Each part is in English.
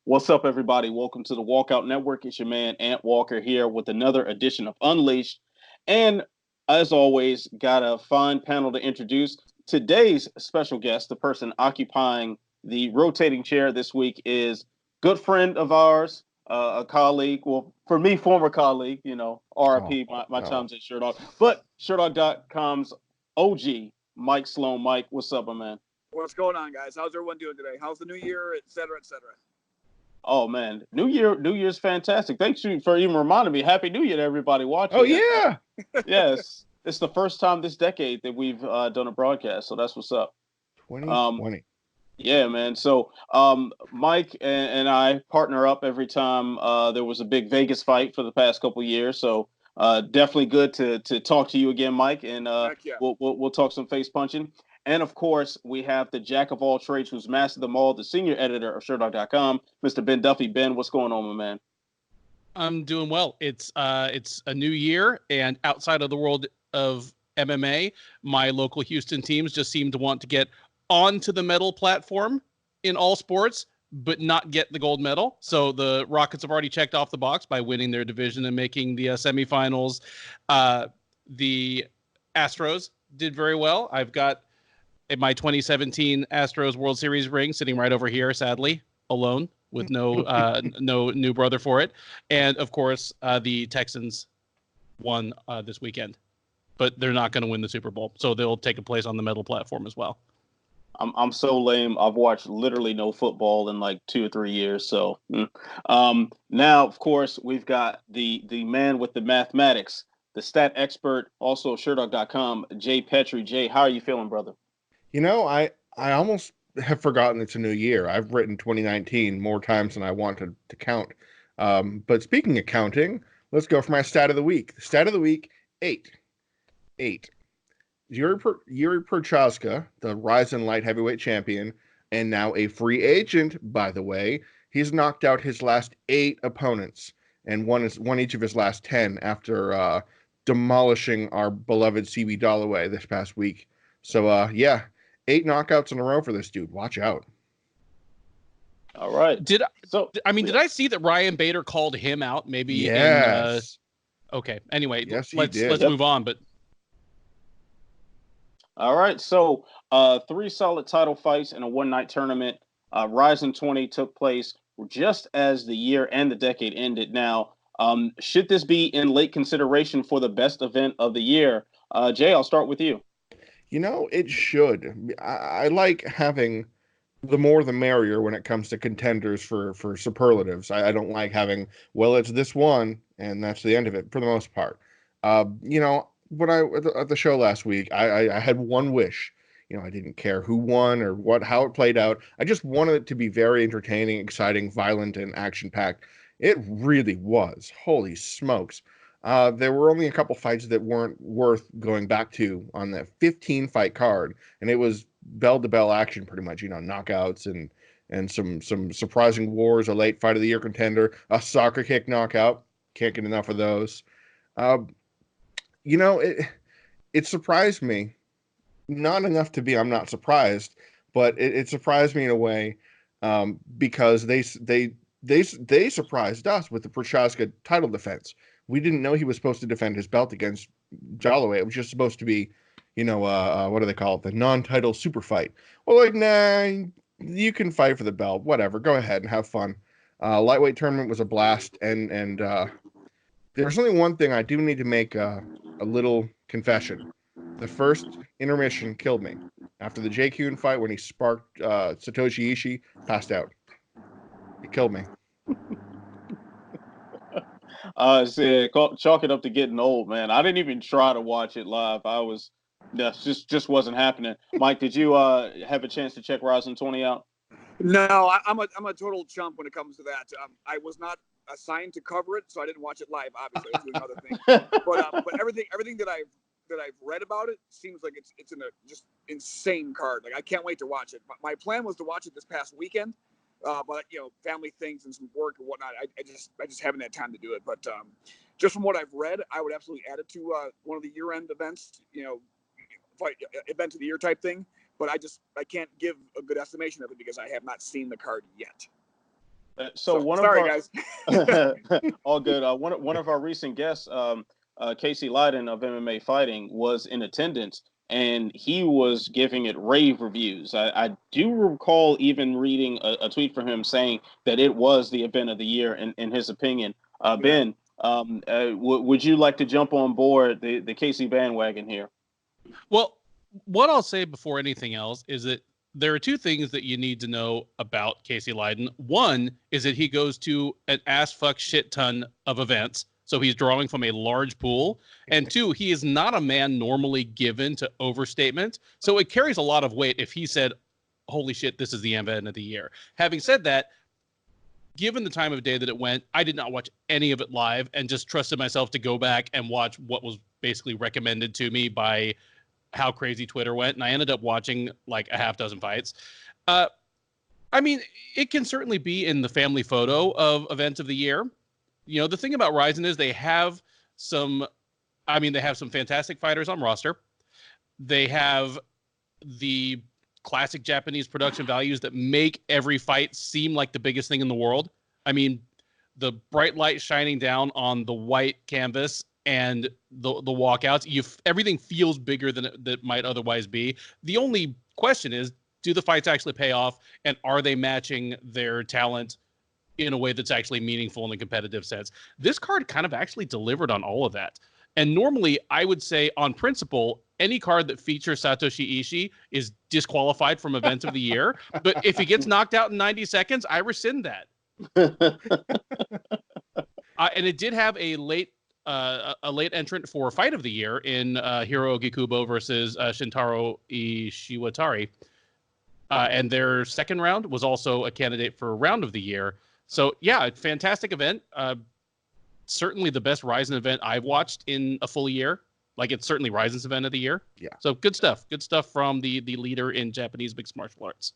What's up, everybody? Welcome to the Walkout Network. It's your man, Ant Walker, here with another edition of Unleashed. And as always, got a fine panel to introduce. Today's special guest, the person occupying the rotating chair this week, is good friend of ours, a colleague. Well, for me, former colleague, RIP, my time's at Sherdog. But Sherdog.com's OG, Mike Sloan. Mike, what's up, my man? What's going on, guys? How's everyone doing today? How's the new year, et cetera, et cetera? Oh man, New Year's fantastic. Thanks for even reminding me. Happy New Year to everybody watching. Oh yeah, yes, it's the first time this decade that we've done a broadcast, so that's what's up. 2020. Yeah, man. So Mike and I partner up every time there was a big Vegas fight for the past couple of years. So definitely good to talk to you again, Mike, and yeah. we'll talk some face punching. And, of course, we have the jack of all trades who's mastered them all, the senior editor of Sherdog.com, Mr. Ben Duffy. Ben, what's going on, my man? I'm doing well. It's a new year, and outside of the world of MMA, my local Houston teams just seem to want to get onto the medal platform in all sports, but not get the gold medal. So the Rockets have already checked off the box by winning their division and making the semifinals. The Astros did very well. I've got my 2017 Astros World Series ring sitting right over here, sadly, alone with no new brother for it. And, of course, the Texans won this weekend. But they're not going to win the Super Bowl, so they'll take a place on the medal platform as well. I'm so lame. I've watched literally no football in like 2 or 3 years. So now, of course, we've got the man with the mathematics, the stat expert, also Sherdog.com, Jay Pettry. Jay, how are you feeling, brother? You know, I almost have forgotten it's a new year. I've written 2019 more times than I wanted to count. But speaking of counting, let's go for my stat of the week. The stat of the week, 8. Yuri Prochazka, the Rizin light heavyweight champion, and now a free agent, by the way, he's knocked out his last 8 opponents and won each of his last 10 after demolishing our beloved CB Dollaway this past week. So, yeah. 8 knockouts in a row for this dude. Watch out. All right. Did I see that Ryan Bader called him out? Maybe. Yes. Okay. Anyway, yes, let's move on. But all right. So 3 solid title fights in a one-night tournament. Rizin 20 took place just as the year and the decade ended. Now, should this be in late consideration for the best event of the year? Jay, I'll start with you. You know, it should. I like having the more the merrier when it comes to contenders for superlatives. I don't like having, well, it's this one, and that's the end of it for the most part. When at the show last week, I had one wish. I didn't care who won or how it played out. I just wanted it to be very entertaining, exciting, violent, and action-packed. It really was. Holy smokes. There were only a couple fights that weren't worth going back to on that 15-fight card, and it was bell-to-bell action pretty much, knockouts and some surprising wars, a late fight of the year contender, a soccer kick knockout. Can't get enough of those. It surprised me. Not enough to be I'm not surprised, but it surprised me in a way because they surprised us with the Prochazka title defense. We didn't know he was supposed to defend his belt against Jalloway. It was just supposed to be, what do they call it? The non-title super fight. Well, nah, you can fight for the belt. Whatever. Go ahead and have fun. Lightweight tournament was a blast. And there's only one thing I do need to make a little confession. The first intermission killed me. After the Jay Kuhn fight, when he sparked Satoshi Ishii, passed out. It killed me. Chalk it up to getting old, man. I didn't even try to watch it live. Just wasn't happening. Mike, did you have a chance to check Rizin 20 out? No, I'm a total chump when it comes to that. I was not assigned to cover it, so I didn't watch it live. Obviously, I was doing other things. But everything that I've read about it seems like it's in a just insane card. Like I can't wait to watch it. My plan was to watch it this past weekend. But family things and some work and whatnot, I just haven't had time to do it. But just from what I've read, I would absolutely add it to one of the year-end events, fight event of the year type thing. But I can't give a good estimation of it because I have not seen the card yet. So one sorry, of guys. our all good. One of our recent guests, Casey Leiden of MMA Fighting, was in attendance, and he was giving it rave reviews. I do recall even reading a tweet from him saying that it was the event of the year in his opinion. Ben, would you like to jump on board the Casey bandwagon here? Well, what I'll say before anything else is that there are two things that you need to know about Casey Leiden. One is that he goes to an ass fuck shit ton of events, so he's drawing from a large pool. And two, he is not a man normally given to overstatement, so it carries a lot of weight if he said, holy shit, this is the event of the year. Having said that, given the time of day that it went, I did not watch any of it live and just trusted myself to go back and watch what was basically recommended to me by how crazy Twitter went, and I ended up watching like a half dozen fights. I mean, it can certainly be in the family photo of event of the year. You know, the thing about Rizin is they have some fantastic fighters on roster. They have the classic Japanese production values that make every fight seem like the biggest thing in the world. I mean, the bright light shining down on the white canvas and the walkouts, everything feels bigger than it might otherwise be. The only question is, do the fights actually pay off, and are they matching their talent in a way that's actually meaningful in a competitive sense? This card kind of actually delivered on all of that. And normally, I would say, on principle, any card that features Satoshi Ishii is disqualified from event of the year. But if he gets knocked out in 90 seconds, I rescind that. And it did have a late entrant for fight of the year in Hiro Gikubo versus Shintaro Ishiwatari. And their second round was also a candidate for round of the year. So, yeah, fantastic event. Certainly the best Rizin event I've watched in a full year. Like, it's certainly Rizin's event of the year. Yeah. So good stuff. Good stuff from the leader in Japanese mixed martial arts.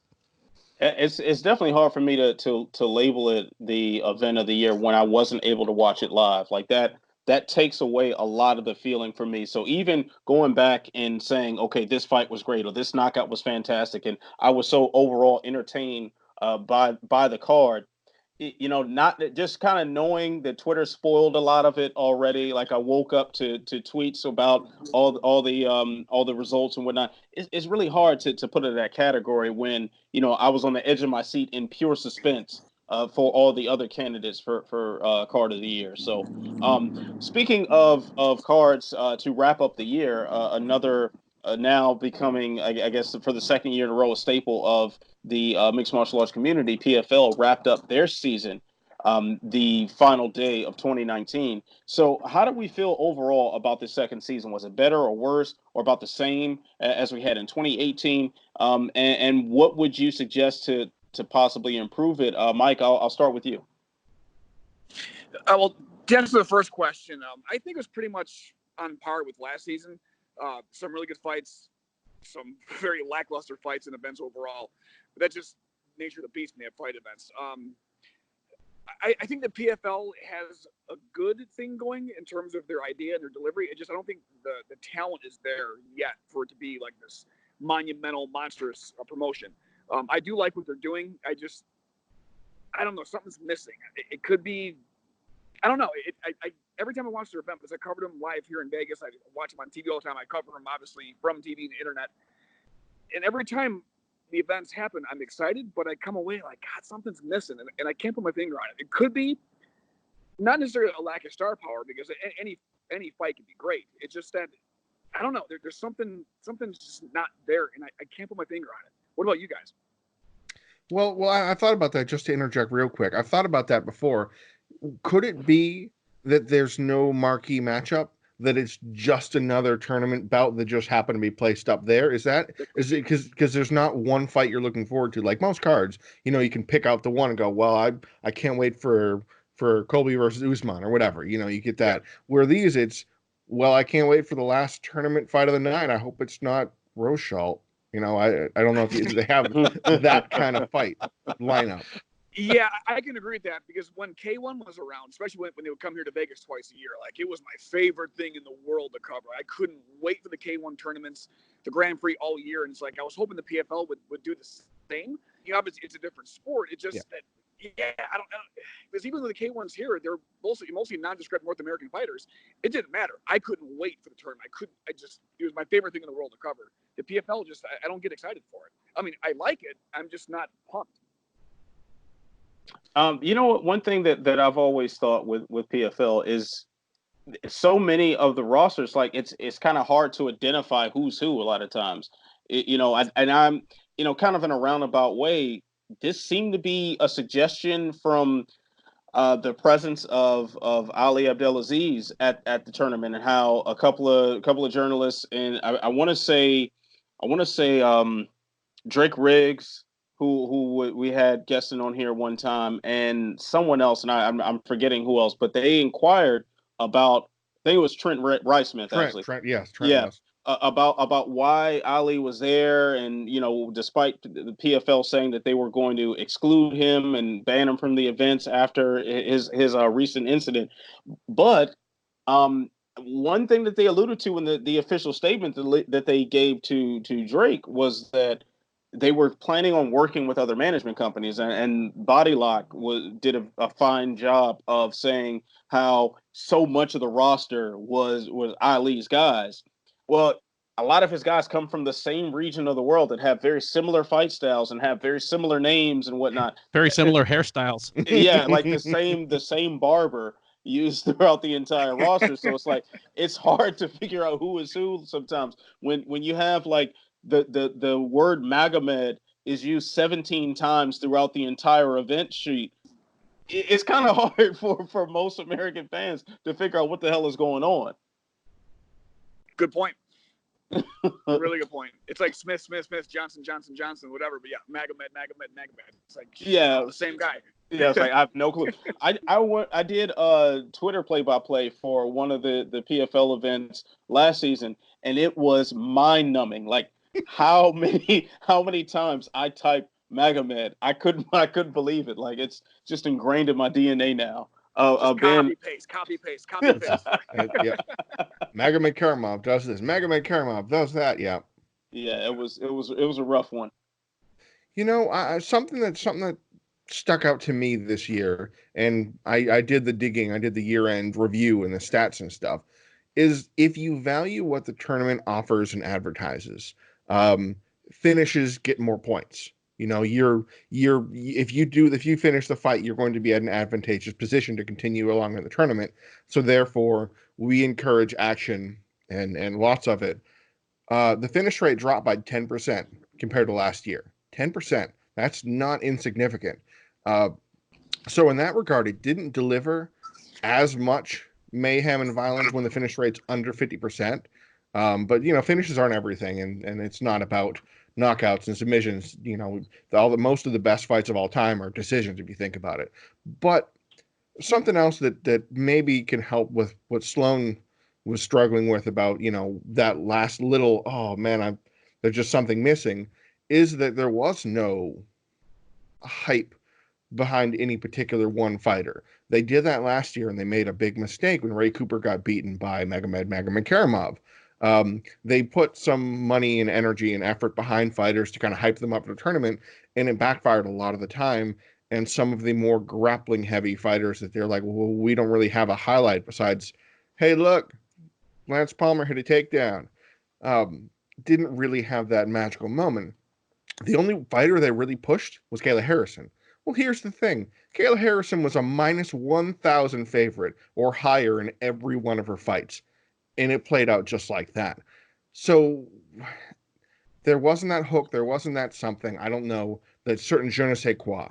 It's definitely hard for me to label it the event of the year when I wasn't able to watch it live. Like that takes away a lot of the feeling for me. So even going back and saying, okay, this fight was great or this knockout was fantastic, and I was so overall entertained by the card, you know, not just kind of knowing that Twitter spoiled a lot of it already. Like I woke up to tweets about all the results and whatnot. It's really hard to put it in that category when, you know, I was on the edge of my seat in pure suspense for all the other candidates for card of the year. So speaking of cards, to wrap up the year, another now becoming, I guess, for the second year in a row, a staple of the mixed martial arts community, PFL wrapped up their season the final day of 2019. So how do we feel overall about this second season? Was it better or worse or about the same as we had in 2018? And what would you suggest to possibly improve it? Mike, I'll start with you. Well, to answer the first question, I think it was pretty much on par with last season. Some really good fights, some very lackluster fights and events overall. But that's just nature of the beast when they have fight events. I think the PFL has a good thing going in terms of their idea and their delivery. I don't think the talent is there yet for it to be like this monumental, monstrous promotion. I do like what they're doing. I don't know, something's missing. It could be, I don't know. Every time I watch their event, because I covered them live here in Vegas, I watch them on TV all the time. I cover them obviously from TV and the internet. And every time the events happen, I'm excited, but I come away like, God, something's missing, and I can't put my finger on it. It could be not necessarily a lack of star power, because any fight can be great. It's just that, I don't know, there's something's just not there, and I can't put my finger on it. What about you guys? Well, I thought about that, just to interject real quick. I've thought about that before. Could it be that there's no marquee matchup, that it's just another tournament bout that just happened to be placed up there? Is it because there's not one fight you're looking forward to? Like most cards, you know, you can pick out the one and go, well, I can't wait for Colby versus Usman or whatever. You know, you get that. Yeah. Where these, it's, well, I can't wait for the last tournament fight of the night. I hope it's not Rochelle. You know, I don't know if they have that kind of fight lineup. Yeah, I can agree with that, because when K1 was around, especially when they would come here to Vegas twice a year, like, it was my favorite thing in the world to cover. I couldn't wait for the K1 tournaments, the Grand Prix all year, and it's like I was hoping the PFL would do the same. You know, obviously it's a different sport. It's just that yeah, I don't know. Because even though the K1s here, they're mostly nondescript North American fighters, it didn't matter. I couldn't wait for the tournament. It was my favorite thing in the world to cover. The PFL I don't get excited for it. I mean, I like it. I'm just not pumped. You know what? One thing that I've always thought with PFL is so many of the rosters, like it's kind of hard to identify who's who a lot of times. I'm kind of in a roundabout way. This seemed to be a suggestion from the presence of Ali Abdelaziz at the tournament, and how a couple of journalists, and I want to say Drake Riggs, who we had guesting on here one time, and someone else, and I'm forgetting who else, but they inquired about, I think it was Trent Riceman, actually. Trent yeah, was. About why Ali was there, and despite the PFL saying that they were going to exclude him and ban him from the events after his recent incident, but one thing that they alluded to in the official statement that they gave to Drake was that they were planning on working with other management companies, and Bodylock did a fine job of saying how so much of the roster was Ali's guys. Well, a lot of his guys come from the same region of the world and have very similar fight styles and have very similar names and whatnot. Very similar hairstyles. Yeah, like the same barber used throughout the entire roster. So it's hard to figure out who is who sometimes when you have like the word Magomed is used 17 times throughout the entire event sheet. It's kind of hard for most American fans to figure out what the hell is going on. Good point. Really good point. It's like Smith, Johnson, whatever. But yeah, Magomed. It's like, the same guy. Yeah, it's like I have no clue. I did Twitter play-by-play for one of the PFL events last season, and it was mind-numbing. Like how many times I typed Magomed. I couldn't believe it. Like it's just ingrained in my DNA now. Copy paste. Yeah. Magomed Karamov does this. Magomed Karamov does that. Yeah. Yeah, it was a rough one. Something that stuck out to me this year, and I did the digging. I did the year-end review and the stats and stuff. Is if you value what the tournament offers and advertises, finishes get more points. If you finish the fight, you're going to be at an advantageous position to continue along in the tournament. So therefore, we encourage action and lots of it. The finish rate dropped by 10% compared to last year. 10%. That's not insignificant. So in that regard, it didn't deliver as much mayhem and violence when the finish rate's under 50%. But finishes aren't everything, and it's not about knockouts and submissions. Most of the best fights of all time are decisions if you think about it. But something else that maybe can help with what Sloan was struggling with about that last little, oh man, there's just something missing, is that there was no hype behind any particular one fighter. They did that last year, and they made a big mistake when Ray Cooper got beaten by Magomed Karamov. They put some money and energy and effort behind fighters to kind of hype them up for the tournament, and it backfired a lot of the time. And some of the more grappling heavy fighters that they're like, well, we don't really have a highlight besides, hey, look, Lance Palmer hit a takedown. Didn't really have that magical moment. The only fighter they really pushed was Kayla Harrison. Well, here's the thing. Kayla Harrison was a minus 1,000 favorite or higher in every one of her fights. And it played out just like that. So there wasn't that hook. There wasn't that something. I don't know. That certain je ne sais quoi.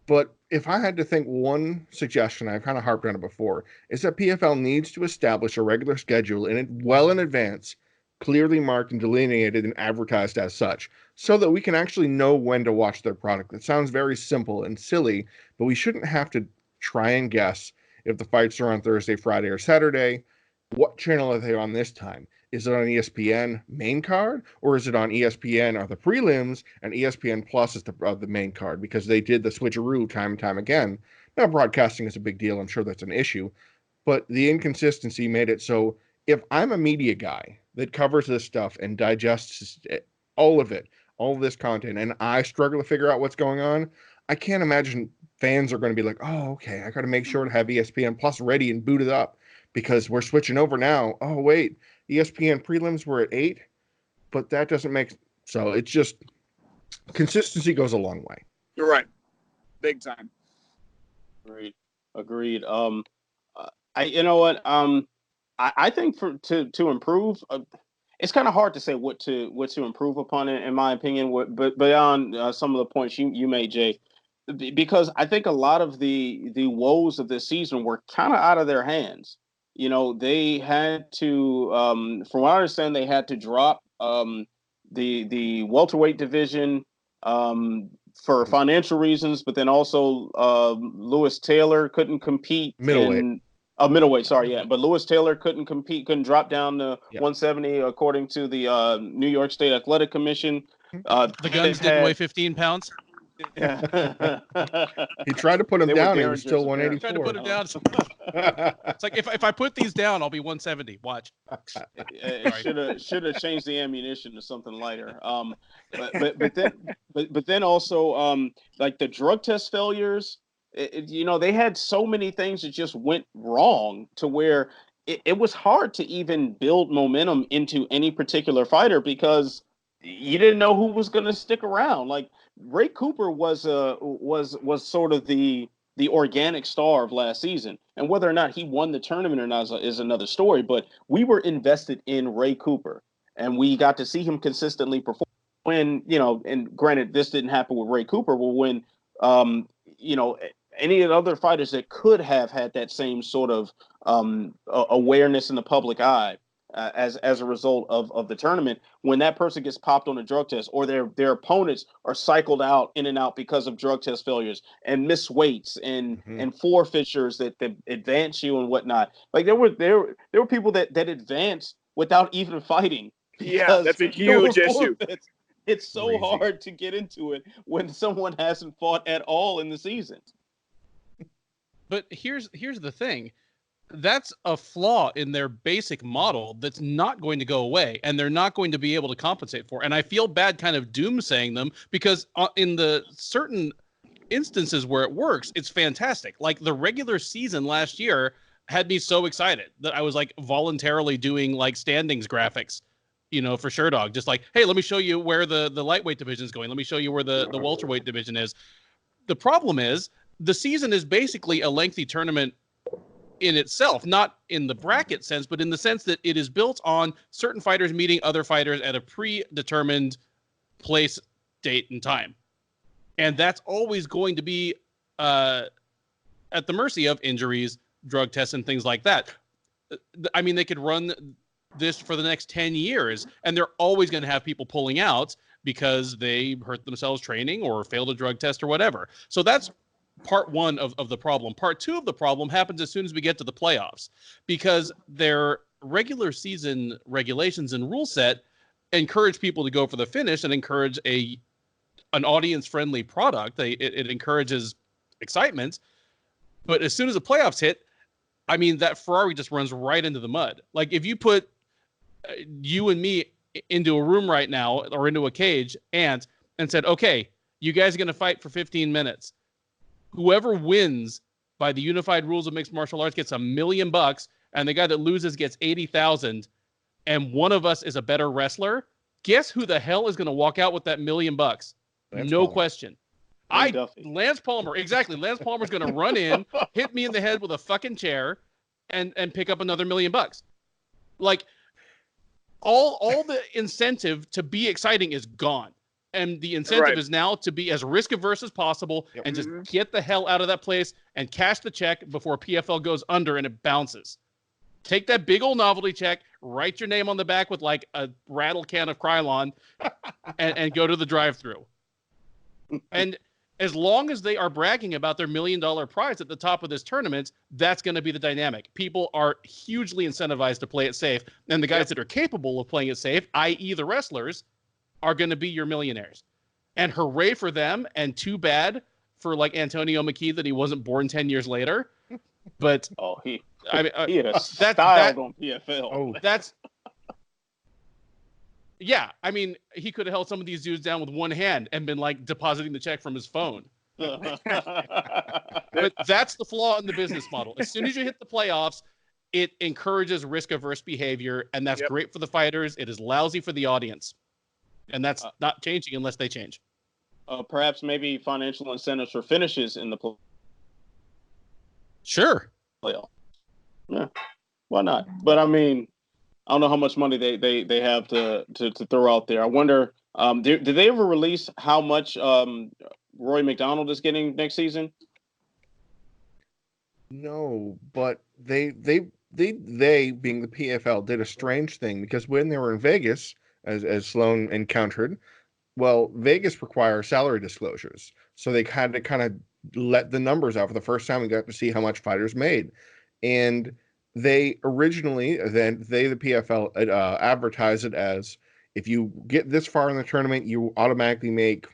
But if I had to think one suggestion, I've kind of harped on it before, is that PFL needs to establish a regular schedule well in advance, clearly marked and delineated and advertised as such, so that we can actually know when to watch their product. It sounds very simple and silly, but we shouldn't have to try and guess if the fights are on Thursday, Friday, or Saturday. What channel are they on this time? Is it on ESPN main card, or is it on ESPN are the prelims and ESPN Plus is the main card, because they did the switcheroo time and time again. Now, broadcasting is a big deal. I'm sure that's an issue, but the inconsistency made it so if I'm a media guy that covers this stuff and digests all of this content, and I struggle to figure out what's going on, I can't imagine fans are going to be like, oh, okay, I got to make sure to have ESPN Plus ready and booted up because we're switching over now. Oh, wait, ESPN prelims were at 8, but that doesn't make... So it's just... Consistency goes a long way. You're right. Big time. Agreed. You know what? I think to improve, it's kind of hard to say what to improve upon it, in my opinion. But beyond some of the points you made, Jay, because I think a lot of the woes of this season were kind of out of their hands. You know, they had to, from what I understand, they had to drop the welterweight division for financial reasons, but then also Lewis Taylor couldn't compete Middleweight. Middleweight, sorry, yeah. But Lewis Taylor couldn't compete, couldn't drop down to 170, according to the New York State Athletic Commission. The guns didn't weigh 15 pounds. Yeah. He tried to put him down. He was still 184. Tried to put him down. It's like if I put these down, I'll be 170. Watch. Should have changed the ammunition to something lighter. But then also like the drug test failures. You know, they had so many things that just went wrong to where it was hard to even build momentum into any particular fighter because you didn't know who was going to stick around. Like Ray Cooper was sort of the organic star of last season, and whether or not he won the tournament or not is another story. But we were invested in Ray Cooper, and we got to see him consistently perform. When, you know, and granted, this didn't happen with Ray Cooper, but when you know, any of the other fighters that could have had that same sort of awareness in the public eye as a result of the tournament, when that person gets popped on a drug test or their opponents are cycled out in and out because of drug test failures and miss weights and forfeitures that advance you and whatnot. Like there were people that advanced without even fighting. Yeah, that's a huge issue. It's so hard to get into it when someone hasn't fought at all in the season. But here's the thing. That's a flaw in their basic model that's not going to go away, and they're not going to be able to compensate for. And I feel bad kind of doomsaying them because in the certain instances where it works, it's fantastic. Like the regular season last year had me so excited that I was like voluntarily doing like standings graphics, you know, for Sherdog. Just like, hey, let me show you where the lightweight division is going. Let me show you where the welterweight division is. The problem is the season is basically a lengthy tournament in itself, not in the bracket sense, but in the sense that it is built on certain fighters meeting other fighters at a predetermined place, date, and time. And that's always going to be at the mercy of injuries, drug tests, and things like that. I mean, they could run this for the next 10 years, and they're always going to have people pulling out because they hurt themselves training or failed a drug test or whatever. So that's part one of the problem. Part two of the problem happens as soon as we get to the playoffs, because their regular season regulations and rule set encourage people to go for the finish and encourage an audience-friendly product. It encourages excitement. But as soon as the playoffs hit, I mean, that Ferrari just runs right into the mud. Like if you put you and me into a room right now or into a cage and said, okay, you guys are going to fight for 15 minutes. Whoever wins by the unified rules of mixed martial arts gets $1 million, and the guy that loses gets 80,000. And one of us is a better wrestler. Guess who the hell is going to walk out with that $1 million? No question. Lance Palmer. Exactly. Lance Palmer's going to run in, hit me in the head with a fucking chair, and pick up another $1 million. Like all the incentive to be exciting is gone. And the incentive is now to be as risk averse as possible and just get the hell out of that place and cash the check before PFL goes under and it bounces. Take that big old novelty check, write your name on the back with like a rattle can of Krylon and go to the drive-thru. And as long as they are bragging about their $1 million prize at the top of this tournament, that's going to be the dynamic. People are hugely incentivized to play it safe. And the guys that are capable of playing it safe, i.e. the wrestlers, are going to be your millionaires. And hooray for them, and too bad for like Antonio McKee that he wasn't born 10 years later. But he had a style on PFL. Oh, that's yeah. I mean, he could have held some of these dudes down with one hand and been like depositing the check from his phone. But that's the flaw in the business model. As soon as you hit the playoffs, it encourages risk-averse behavior, and that's great for the fighters. It is lousy for the audience, and that's not changing unless they change. Perhaps maybe financial incentives for finishes in the playoff. Yeah, why not? But I mean, I don't know how much money they have to throw out there. I wonder, did they ever release how much Rory MacDonald is getting next season? No, but they being the PFL did a strange thing, because when they were in Vegas, as Sloan encountered, well, Vegas requires salary disclosures, so they had to kind of let the numbers out for the first time. We got to see how much fighters made, and they originally, the PFL advertised it as, if you get this far in the tournament, you automatically make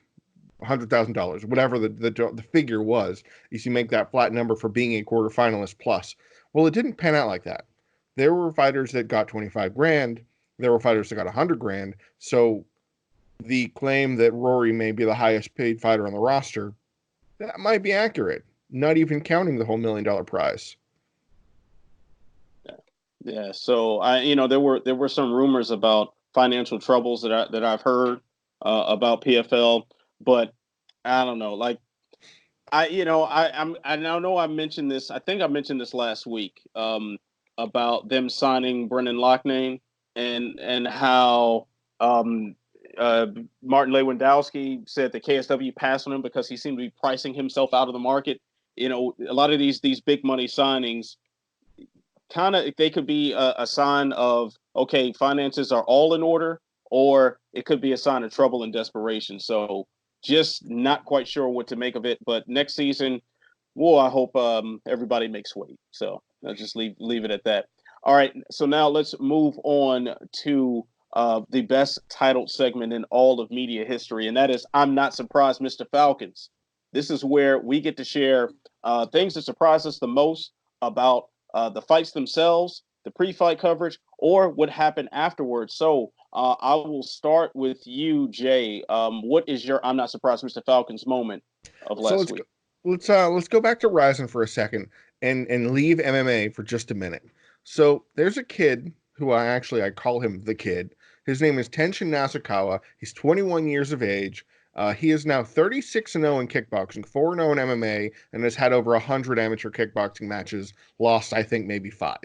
$100,000, whatever the figure was. You make that flat number for being a quarterfinalist plus. Well, it didn't pan out like that. There were fighters that got 25 grand. There were fighters that got 100 grand. So the claim that Rory may be the highest paid fighter on the roster, that might be accurate, not even counting the whole $1 million prize. Yeah. So there were some rumors about financial troubles that I've heard about PFL, but I don't know. Like, I know I mentioned this. I think I mentioned this last week about them signing Brendan Loughnane and how Martin Lewandowski said that KSW passed on him because he seemed to be pricing himself out of the market. A lot of these big money signings, kind of, they could be a sign of, okay, finances are all in order, or it could be a sign of trouble and desperation. So just not quite sure what to make of it. But next season, well, I hope everybody makes weight. So I'll just leave it at that. All right. So now let's move on to the best titled segment in all of media history, and that is I'm Not Surprised, Mr. Falcons. This is where we get to share things that surprise us the most about the fights themselves, the pre-fight coverage, or what happened afterwards. So I will start with you, Jay. What is your I'm Not Surprised, Mr. Falcons moment of last week? Let's go back to Rizin for a second and leave MMA for just a minute. So there's a kid who I call him the kid. His name is Tenshin Nasukawa. He's 21 years of age. He is now 36-0 in kickboxing, 4-0 in MMA, and has had over 100 amateur kickboxing matches, lost, I think, maybe 5.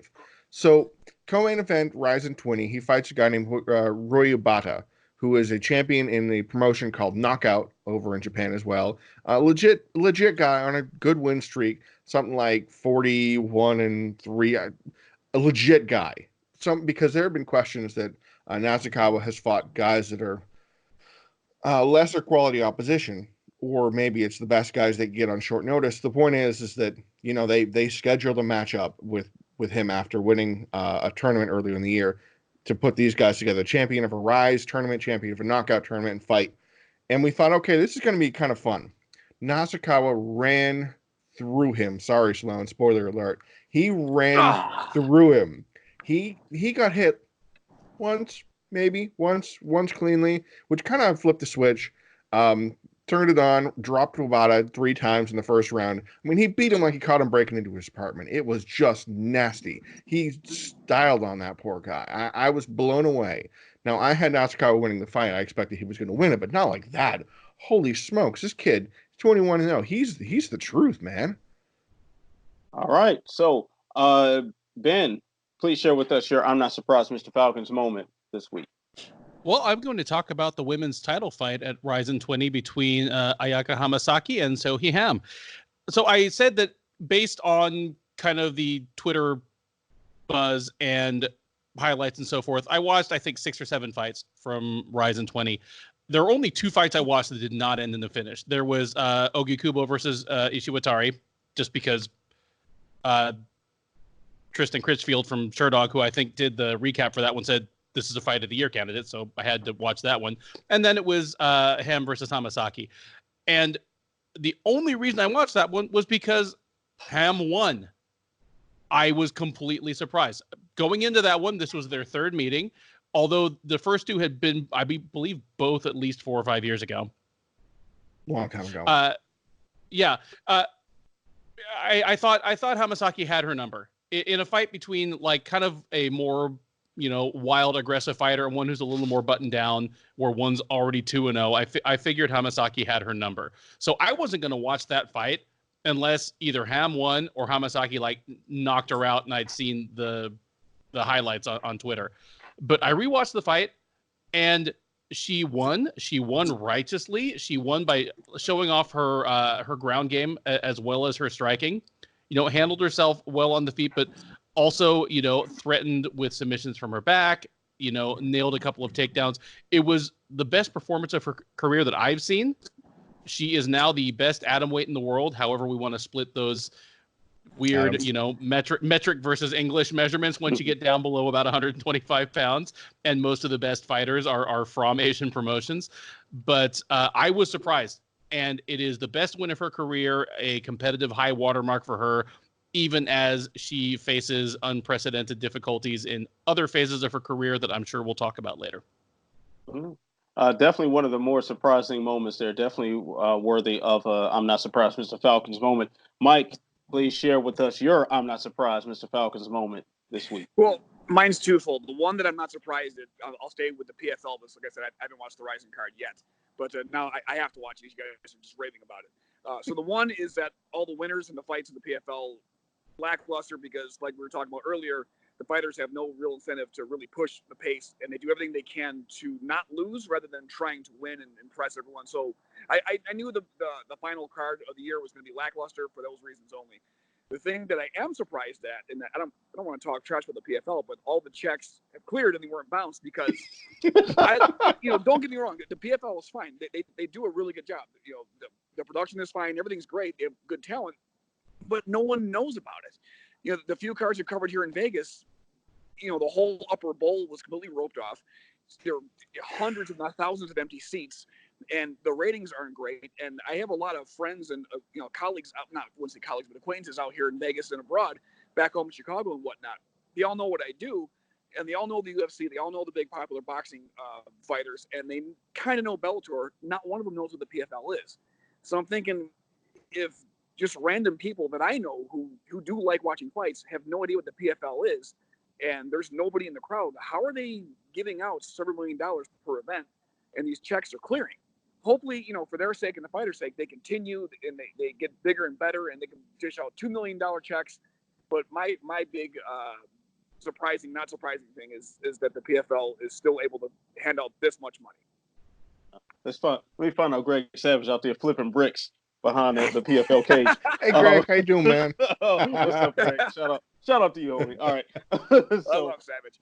So, co-main event, Rizin 20, he fights a guy named Royubata, who is a champion in the promotion called Knockout over in Japan as well. Legit guy on a good win streak, something like 41-3. A legit guy. Because there have been questions that Nasukawa has fought guys that are lesser quality opposition, or maybe it's the best guys they get on short notice. The point is that they scheduled a matchup with him after winning a tournament earlier in the year to put these guys together. Champion of a Rise tournament, champion of a Knockout tournament, and fight. And we thought, okay, this is going to be kind of fun. Nasukawa ran through him. Sorry, Sloan, spoiler alert. He ran through him. He got hit once cleanly, which kind of flipped the switch. Turned it on, dropped Wabata 3 times in the first round. I mean, he beat him like he caught him breaking into his apartment. It was just nasty. He styled on that poor guy. I was blown away. Now, I had Nasukawa winning the fight. I expected he was going to win it, but not like that. Holy smokes, this kid, 21-0. He's the truth, man. All right. So, Ben, please share with us your I'm Not Surprised, Mr. Falcons moment this week. Well, I'm going to talk about the women's title fight at Rizin 20 between Ayaka Hamasaki and Seo Hee Ham. So I said that based on kind of the Twitter buzz and highlights and so forth, I watched, I think, 6 or 7 fights from Rizin 20. There are only 2 fights I watched that did not end in the finish. There was Ogi Kubo versus Ishiwatari, just because Tristan Critchfield from Sherdog, who I think did the recap for that one, said this is a fight of the year candidate, so I had to watch that one. And then it was Ham versus Hamasaki. And the only reason I watched that one was because Ham won. I was completely surprised. Going into that one, this was their 3rd meeting, although the first 2 had been, I believe, both at least 4 or 5 years ago. Long time ago. Yeah. I thought Hamasaki had her number in a fight between like kind of a more, wild, aggressive fighter and one who's a little more buttoned down, where one's already 2-0. I figured Hamasaki had her number. So I wasn't going to watch that fight unless either Ham won or Hamasaki like knocked her out and I'd seen the highlights on Twitter. But I rewatched the fight and she won. She won righteously. She won by showing off her ground game as well as her striking. Handled herself well on the feet, but also, threatened with submissions from her back, nailed a couple of takedowns. It was the best performance of her career that I've seen. She is now the best atomweight in the world. However, we want to split those weird, metric versus English measurements once you get down below about 125 pounds. And most of the best fighters are from Asian promotions. But I was surprised. And it is the best win of her career, a competitive high watermark for her, even as she faces unprecedented difficulties in other phases of her career that I'm sure we'll talk about later. Definitely one of the more surprising moments there. Definitely worthy of I'm not surprised, Mr. Falcons moment. Mike, please share with us your I'm not surprised, Mr. Falcons moment this week. Well, mine's twofold. The one that I'm not surprised at, I'll stay with the PFL, but like I said, I haven't watched the Rizin card yet. But now I have to watch it. You guys are just raving about it. So the one is that all the winners in the fights in the PFL lackluster because, like we were talking about earlier, the fighters have no real incentive to really push the pace, and they do everything they can to not lose rather than trying to win and impress everyone. So I knew the final card of the year was going to be lackluster for those reasons only. The thing that I am surprised at, and I don't want to talk trash about the PFL, but all the checks have cleared and they weren't bounced because, don't get me wrong, the PFL was fine. They do a really good job. The production is fine. Everything's great. They have good talent, but no one knows about it. The few cards you covered here in Vegas, the whole upper bowl was completely roped off. There are hundreds, if not thousands, of empty seats, and the ratings aren't great. And I have a lot of friends and colleagues, I wouldn't say colleagues, but acquaintances out here in Vegas and abroad, back home in Chicago and whatnot. They all know what I do, and they all know the UFC. They all know the big popular boxing fighters, and they kind of know Bellator. Not one of them knows what the PFL is. So I'm thinking, if just random people that I know who do like watching fights have no idea what the PFL is, and there's nobody in the crowd, how are they giving out several $1 million per event and these checks are clearing? Hopefully, for their sake and the fighter's sake, they continue and they get bigger and better and they can dish out $2 million checks. But my big surprising, not surprising thing is that the PFL is still able to hand out this much money. That's fun. Let me find out Greg Savage out there flipping bricks behind the PFL cage. Hey, Greg, how you doing, man? What's up, Greg? Shout out to you, homie. All right. I love Savage.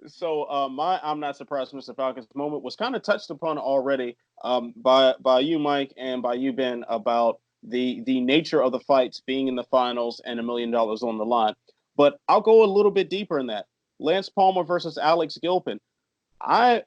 So my I'm not surprised, Mr. Falcons moment was kind of touched upon already by you, Mike, and by you, Ben, about the nature of the fights being in the finals and $1 million on the line. But I'll go a little bit deeper in that. Lance Palmer versus Alex Gilpin. I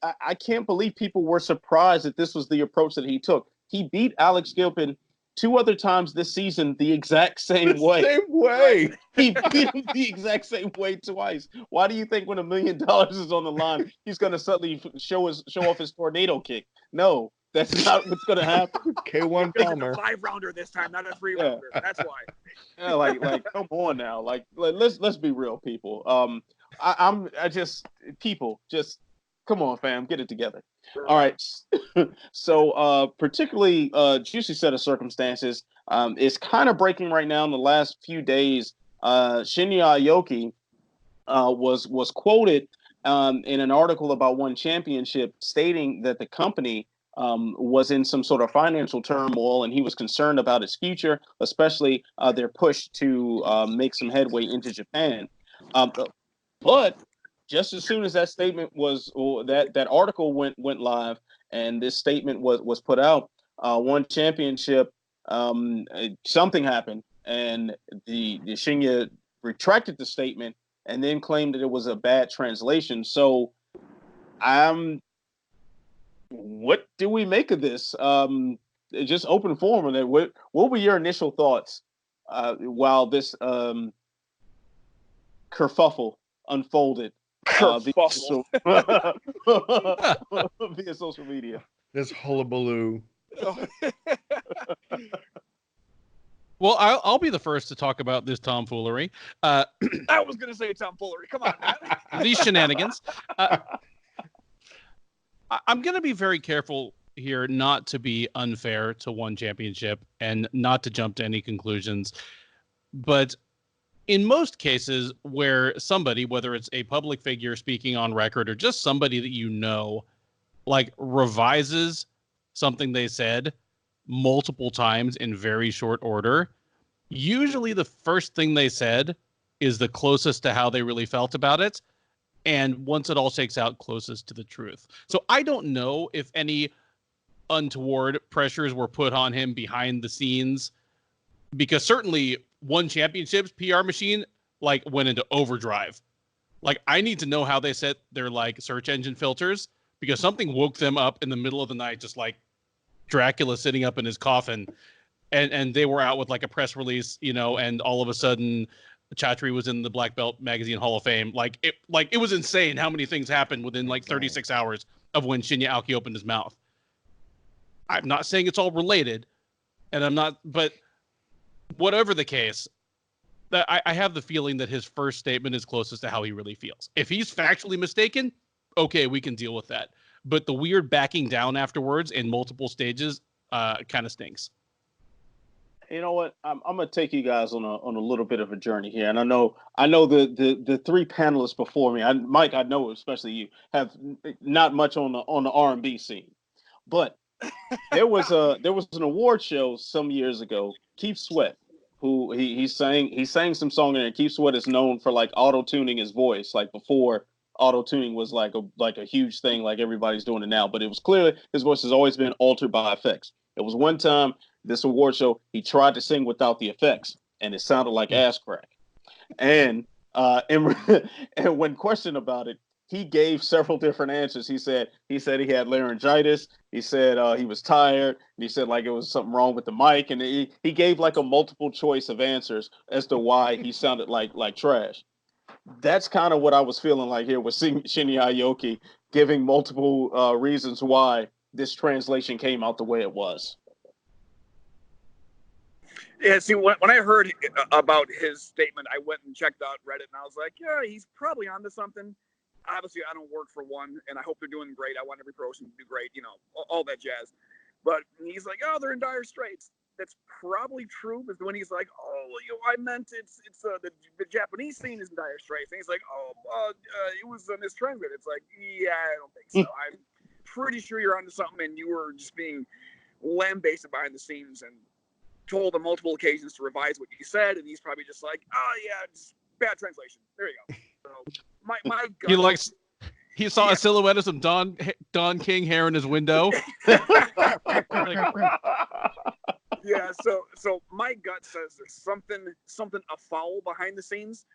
can't believe people were surprised that this was the approach that he took. He beat Alex Gilpin 2 other times this season the exact same way. Same way. He beat him the exact same way twice. Why do you think when $1 million is on the line, he's going to suddenly show off his tornado kick? No, that's not what's going to happen. K1 Palmer. It's a 5-rounder this time, not a 3-rounder. Yeah. That's why. Yeah, like come on now. Like let's be real, people. People just come on, fam, get it together. All right. So particularly juicy set of circumstances is kind of breaking right now in the last few days. Shinya Aoki was quoted in an article about One Championship stating that the company was in some sort of financial turmoil and he was concerned about its future, especially their push to make some headway into Japan. But just as soon as that statement that article went live and this statement was put out, One Championship, something happened and the Shinya retracted the statement and then claimed that it was a bad translation. So what do we make of this? Just open forum on it. What were your initial thoughts while this kerfuffle unfolded via social media? This hullabaloo. Well, I'll be the first to talk about this tomfoolery. I was going to say tomfoolery. Come on, man. These shenanigans. I'm going to be very careful here not to be unfair to one championship and not to jump to any conclusions. But in most cases where somebody, whether it's a public figure speaking on record or just somebody that you know, like revises something they said multiple times in very short order, usually the first thing they said is the closest to how they really felt about it. And once it all shakes out, closest to the truth. So I don't know if any untoward pressures were put on him behind the scenes, because certainly One Championship's PR machine like went into overdrive. Like, I need to know how they set their like search engine filters, because something woke them up in the middle of the night, just like Dracula sitting up in his coffin, and they were out with like a press release, you know, and all of a sudden Pettry was in the Black Belt Magazine Hall of Fame. Like it was insane how many things happened within like 36 hours of when Shinya Aoki opened his mouth. I'm not saying it's all related, and I'm not, but whatever the case, that I have the feeling that his first statement is closest to how he really feels. If he's factually mistaken, okay, we can deal with that. But the weird backing down afterwards in multiple stages kind of stinks. You know what? I'm gonna take you guys on a little bit of a journey here, and I know the three panelists before me, Mike, I know especially you, have not much on the R&B scene, but there was an award show some years ago. Keith Sweat, who he sang some song in there. Keith Sweat is known for like auto tuning his voice, like before auto tuning was like a huge thing, like everybody's doing it now. But it was clearly his voice has always been altered by effects. It was one time this award show he tried to sing without the effects, and it sounded like ass crack. And when questioned about it, he gave several different answers. He said he had laryngitis. He said he was tired. And he said like it was something wrong with the mic, and he gave like a multiple choice of answers as to why he sounded like trash. That's kind of what I was feeling like here with Shinya Aoki, giving multiple reasons why this translation came out the way it was. Yeah, see, when I heard about his statement, I went and checked out Reddit, and I was like, yeah, he's probably onto something. Obviously, I don't work for one, and I hope they're doing great. I want every promotion to do great, you know, all that jazz. But he's like, oh, they're in dire straits. That's probably true, but when he's like, oh, you know, I meant it's the Japanese scene is in dire straits. And he's like, oh, it was mistranslated. It's like, yeah, I don't think so. I'm pretty sure you're onto something, and you were just being lambasted behind the scenes and told on multiple occasions to revise what you said, and he's probably just like, oh yeah, it's bad translation. There you go. So my gut, he saw a silhouette of some Don King hair in his window. Yeah, so my gut says there's something afoul behind the scenes.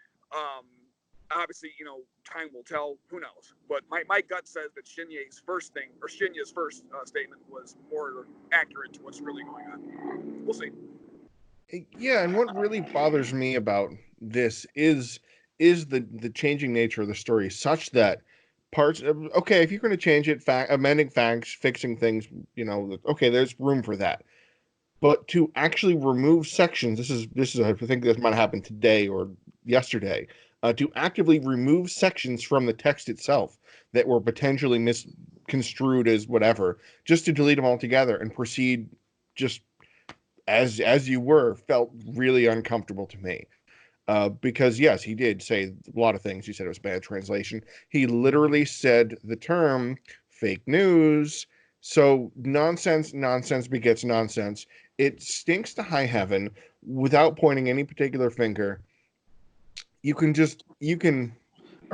Obviously, you know, time will tell. Who knows? But my gut says that Shinya's first statement was more accurate to what's really going on. We'll see. Yeah, and what really bothers me about this is the changing nature of the story, such that parts of, okay, if you're going to change it, amending facts, fixing things, you know, okay, there's room for that. But to actually remove sections, this is I think this might happen today or yesterday. To actively remove sections from the text itself that were potentially misconstrued as whatever, just to delete them altogether and proceed just as you were, felt really uncomfortable to me. Because yes, he did say a lot of things. He said it was bad translation. He literally said the term fake news. So nonsense begets nonsense. It stinks to high heaven without pointing any particular finger. A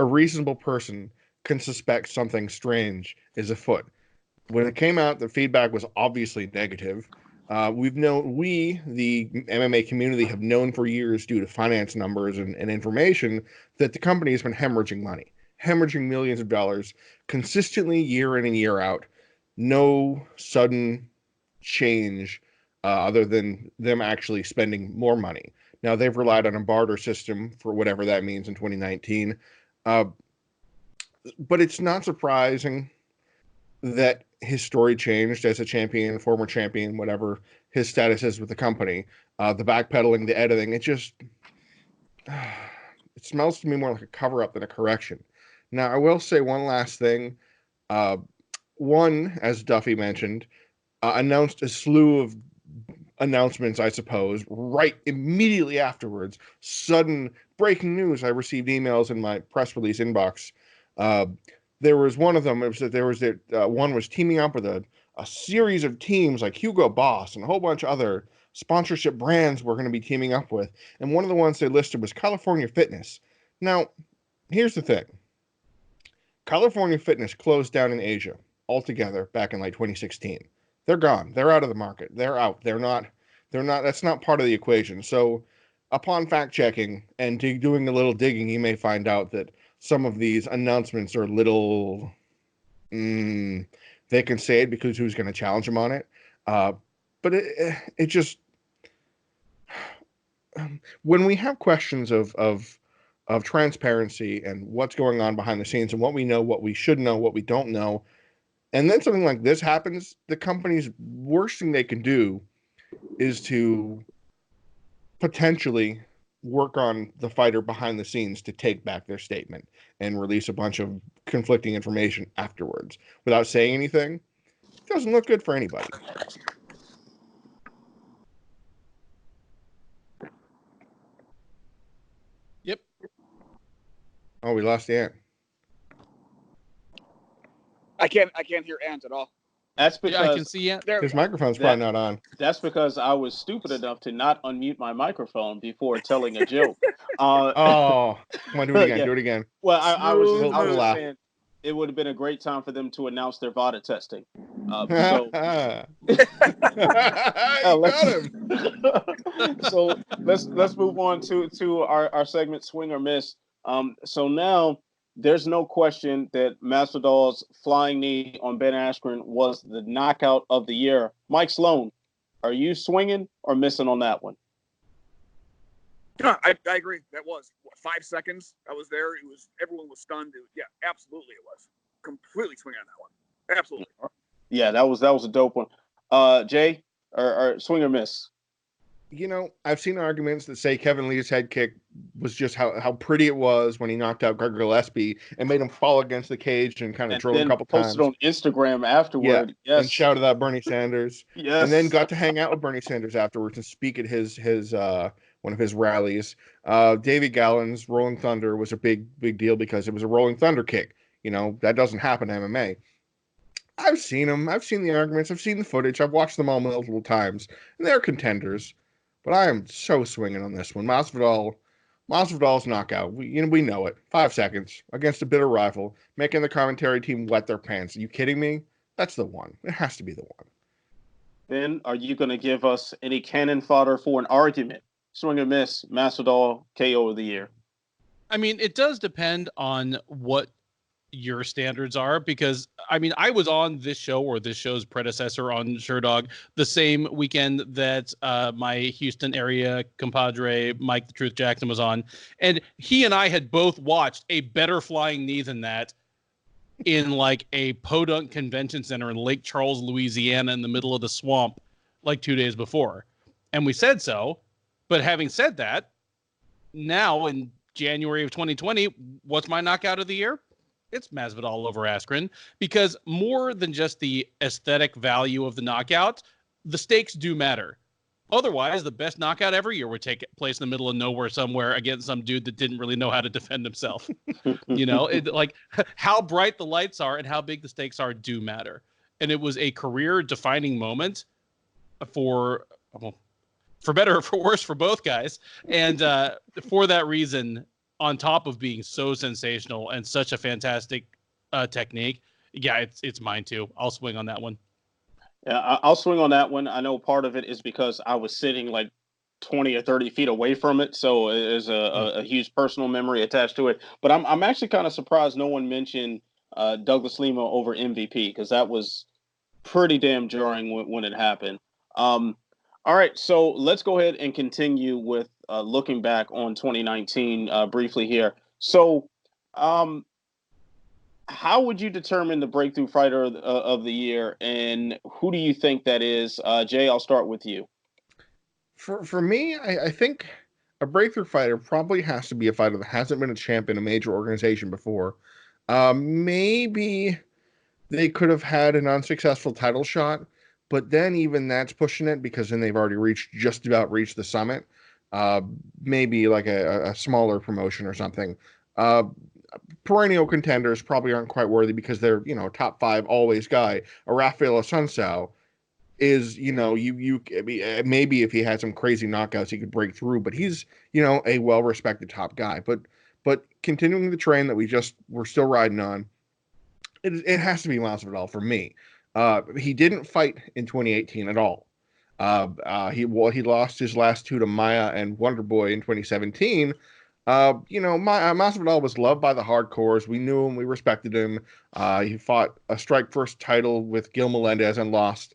reasonable person can suspect something strange is afoot. When it came out, the feedback was obviously negative. We, the MMA community, have known for years due to finance numbers and information that the company has been hemorrhaging millions of dollars consistently year in and year out. No sudden change other than them actually spending more money. Now, they've relied on a barter system for whatever that means in 2019. But it's not surprising that his story changed as a champion, former champion, whatever his status is with the company. The backpedaling, the editing, it just it smells to me more like a cover-up than a correction. Now, I will say one last thing. One, as Duffy mentioned, announced a slew of announcements, I suppose, right immediately afterwards. Sudden breaking news. I received emails in my press release inbox. There was one of them. It was that there was one was teaming up with a series of teams like Hugo Boss and a whole bunch of other sponsorship brands we're going to be teaming up with. And one of the ones they listed was California Fitness. Now, here's the thing. California Fitness closed down in Asia altogether back in like 2016. They're gone. They're out of the market. They're out. They're not, that's not part of the equation. So upon fact checking and doing a little digging, you may find out that some of these announcements are little, they can say it because who's going to challenge them on it. But it just, when we have questions of transparency and what's going on behind the scenes and what we know, what we should know, what we don't know, and then something like this happens, the company's worst thing they can do is to potentially work on the fighter behind the scenes to take back their statement and release a bunch of conflicting information afterwards without saying anything. It doesn't look good for anybody. Yep. Oh, we lost Ant. I can't hear Ant at all. That's because I can see Ant. His microphone's probably not on. That's because I was stupid enough to not unmute my microphone before telling a joke. Oh, come on, do it again. Yeah. Do it again. Well, I was We'll just laugh. saying it would have been a great time for them to announce their VADA testing. You got him. So let's move on to our segment Swing or Miss. So now there's no question that Masvidal's flying knee on Ben Askren was the knockout of the year. Mike Sloan, are you swinging or missing on that one? I agree. That was 5 seconds. I was there. Everyone was stunned. Yeah, absolutely, it was completely swinging on that one. Absolutely. Yeah, that was a dope one. Jay, or swing or miss? You know, I've seen arguments that say Kevin Lee's head kick was just how pretty it was when he knocked out Gregor Gillespie and made him fall against the cage and kind of drilled him a couple times. Posted on Instagram afterward. Yeah, yes. And shouted out Bernie Sanders. Yes. And then got to hang out with Bernie Sanders afterwards and speak at his one of his rallies. Davey Gallen's Rolling Thunder was a big deal because it was a Rolling Thunder kick. You know, that doesn't happen in MMA. I've seen them. I've seen the arguments. I've seen the footage. I've watched them all multiple times. And they're contenders. But I am so swinging on this one. Masvidal's knockout. We know it. 5 seconds against a bitter rival, making the commentary team wet their pants. Are you kidding me? That's the one. It has to be the one. Ben, are you going to give us any cannon fodder for an argument? Swing or miss, Masvidal KO of the year. I mean, it does depend on what your standards are, because I mean, I was on this show or this show's predecessor on Sherdog the same weekend that my Houston area compadre Mike the Truth Jackson was on, and he and I had both watched a better flying knee than that in like a podunk convention center in Lake Charles, Louisiana, in the middle of the swamp, like 2 days before, and we said so. But having said that, now in January of 2020, what's my knockout of the year? It's Masvidal over Askren, because more than just the aesthetic value of the knockout, the stakes do matter. Otherwise, the best knockout every year would take place in the middle of nowhere somewhere against some dude that didn't really know how to defend himself. You know, like how bright the lights are and how big the stakes are do matter. And it was a career-defining moment for better or for worse for both guys. And for that reason, on top of being so sensational and such a fantastic technique, yeah, it's mine too. I'll swing on that one. Yeah, I'll swing on that one. I know part of it is because I was sitting like 20 or 30 feet away from it, so there's a huge personal memory attached to it. But I'm actually kind of surprised no one mentioned Douglas Lima over MVP, because that was pretty damn jarring when it happened. All right, so let's go ahead and continue with looking back on 2019 briefly here. So How would you determine the breakthrough fighter of the year, and who do you think that is? Jay, I'll start with you. For me, I think a breakthrough fighter probably has to be a fighter that hasn't been a champ in a major organization before. Maybe they could have had an unsuccessful title shot, but then even that's pushing it because then they've already just about reached the summit. Maybe like a smaller promotion or something. Perennial contenders probably aren't quite worthy because they're, top 5 always guy. A Rafael Assunção is, maybe if he had some crazy knockouts, he could break through, but he's, a well-respected top guy. But continuing the train that we're still riding on, it has to be Masvidal for me. He didn't fight in 2018 at all. He lost his last 2 to Maya and Wonderboy in 2017. Masvidal was loved by the hardcores. We knew him. We respected him. He fought a strike first title with Gil Melendez and lost.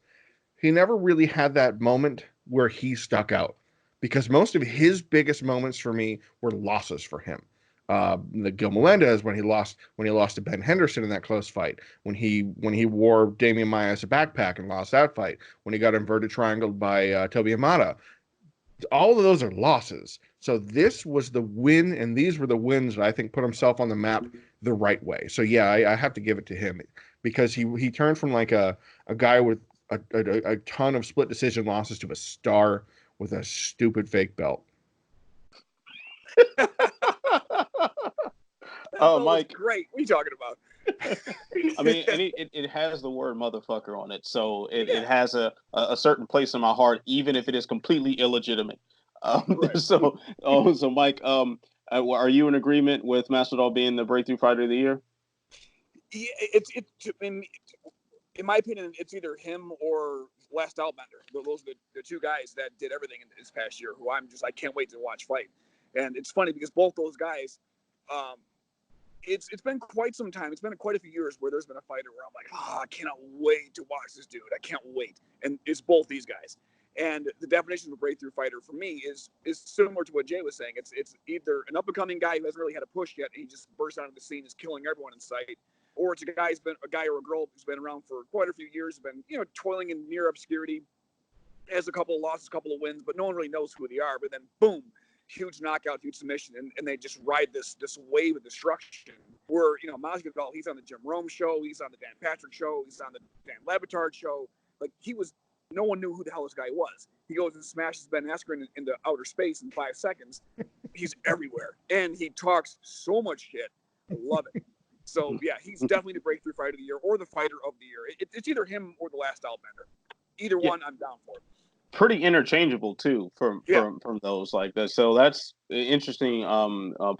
He never really had that moment where he stuck out because most of his biggest moments for me were losses for him. The Gil Melendez when he lost to Ben Henderson in that close fight, when he wore Damian Maia as a backpack and lost that fight, when he got inverted triangled by Toby Amada. All of those are losses. So this was the win, and these were the wins that I think put himself on the map the right way. So yeah, I have to give it to him because he turned from like a guy with a ton of split decision losses to a star with a stupid fake belt. Oh, Mike, great. What are you talking about? I mean, and it has the word motherfucker on it, so it has a certain place in my heart, even if it is completely illegitimate. Right. So Mike, are you in agreement with Masvidal being the breakthrough fighter of the year? Yeah, in my opinion, it's either him or Last Outbender. Those are the 2 guys that did everything in this past year. Who I can't wait to watch fight. And it's funny because both those guys. It's been quite some time. It's been quite a few years where there's been a fighter where I'm like, I cannot wait to watch this dude. I can't wait. And it's both these guys. And the definition of a breakthrough fighter for me is similar to what Jay was saying. It's either an up-and-coming guy who hasn't really had a push yet, and he just bursts onto the scene, is killing everyone in sight, or it's a guy or a girl who's been around for quite a few years, been toiling in near obscurity, has a couple of losses, a couple of wins, but no one really knows who they are. But then boom. Huge knockout, huge submission, and they just ride this wave of destruction. Where Masvidal, he's on the Jim Rome show, he's on the Dan Patrick show, he's on the Dan Levitard show. Like no one knew who the hell this guy was. He goes and smashes Ben Askren into outer space in 5 seconds. He's everywhere, and he talks so much shit. I love it. So yeah, he's definitely the breakthrough fighter of the year or the fighter of the year. It's either him or the Last Outbender. Either one, I'm down for. Pretty interchangeable too from those like that. So that's an interesting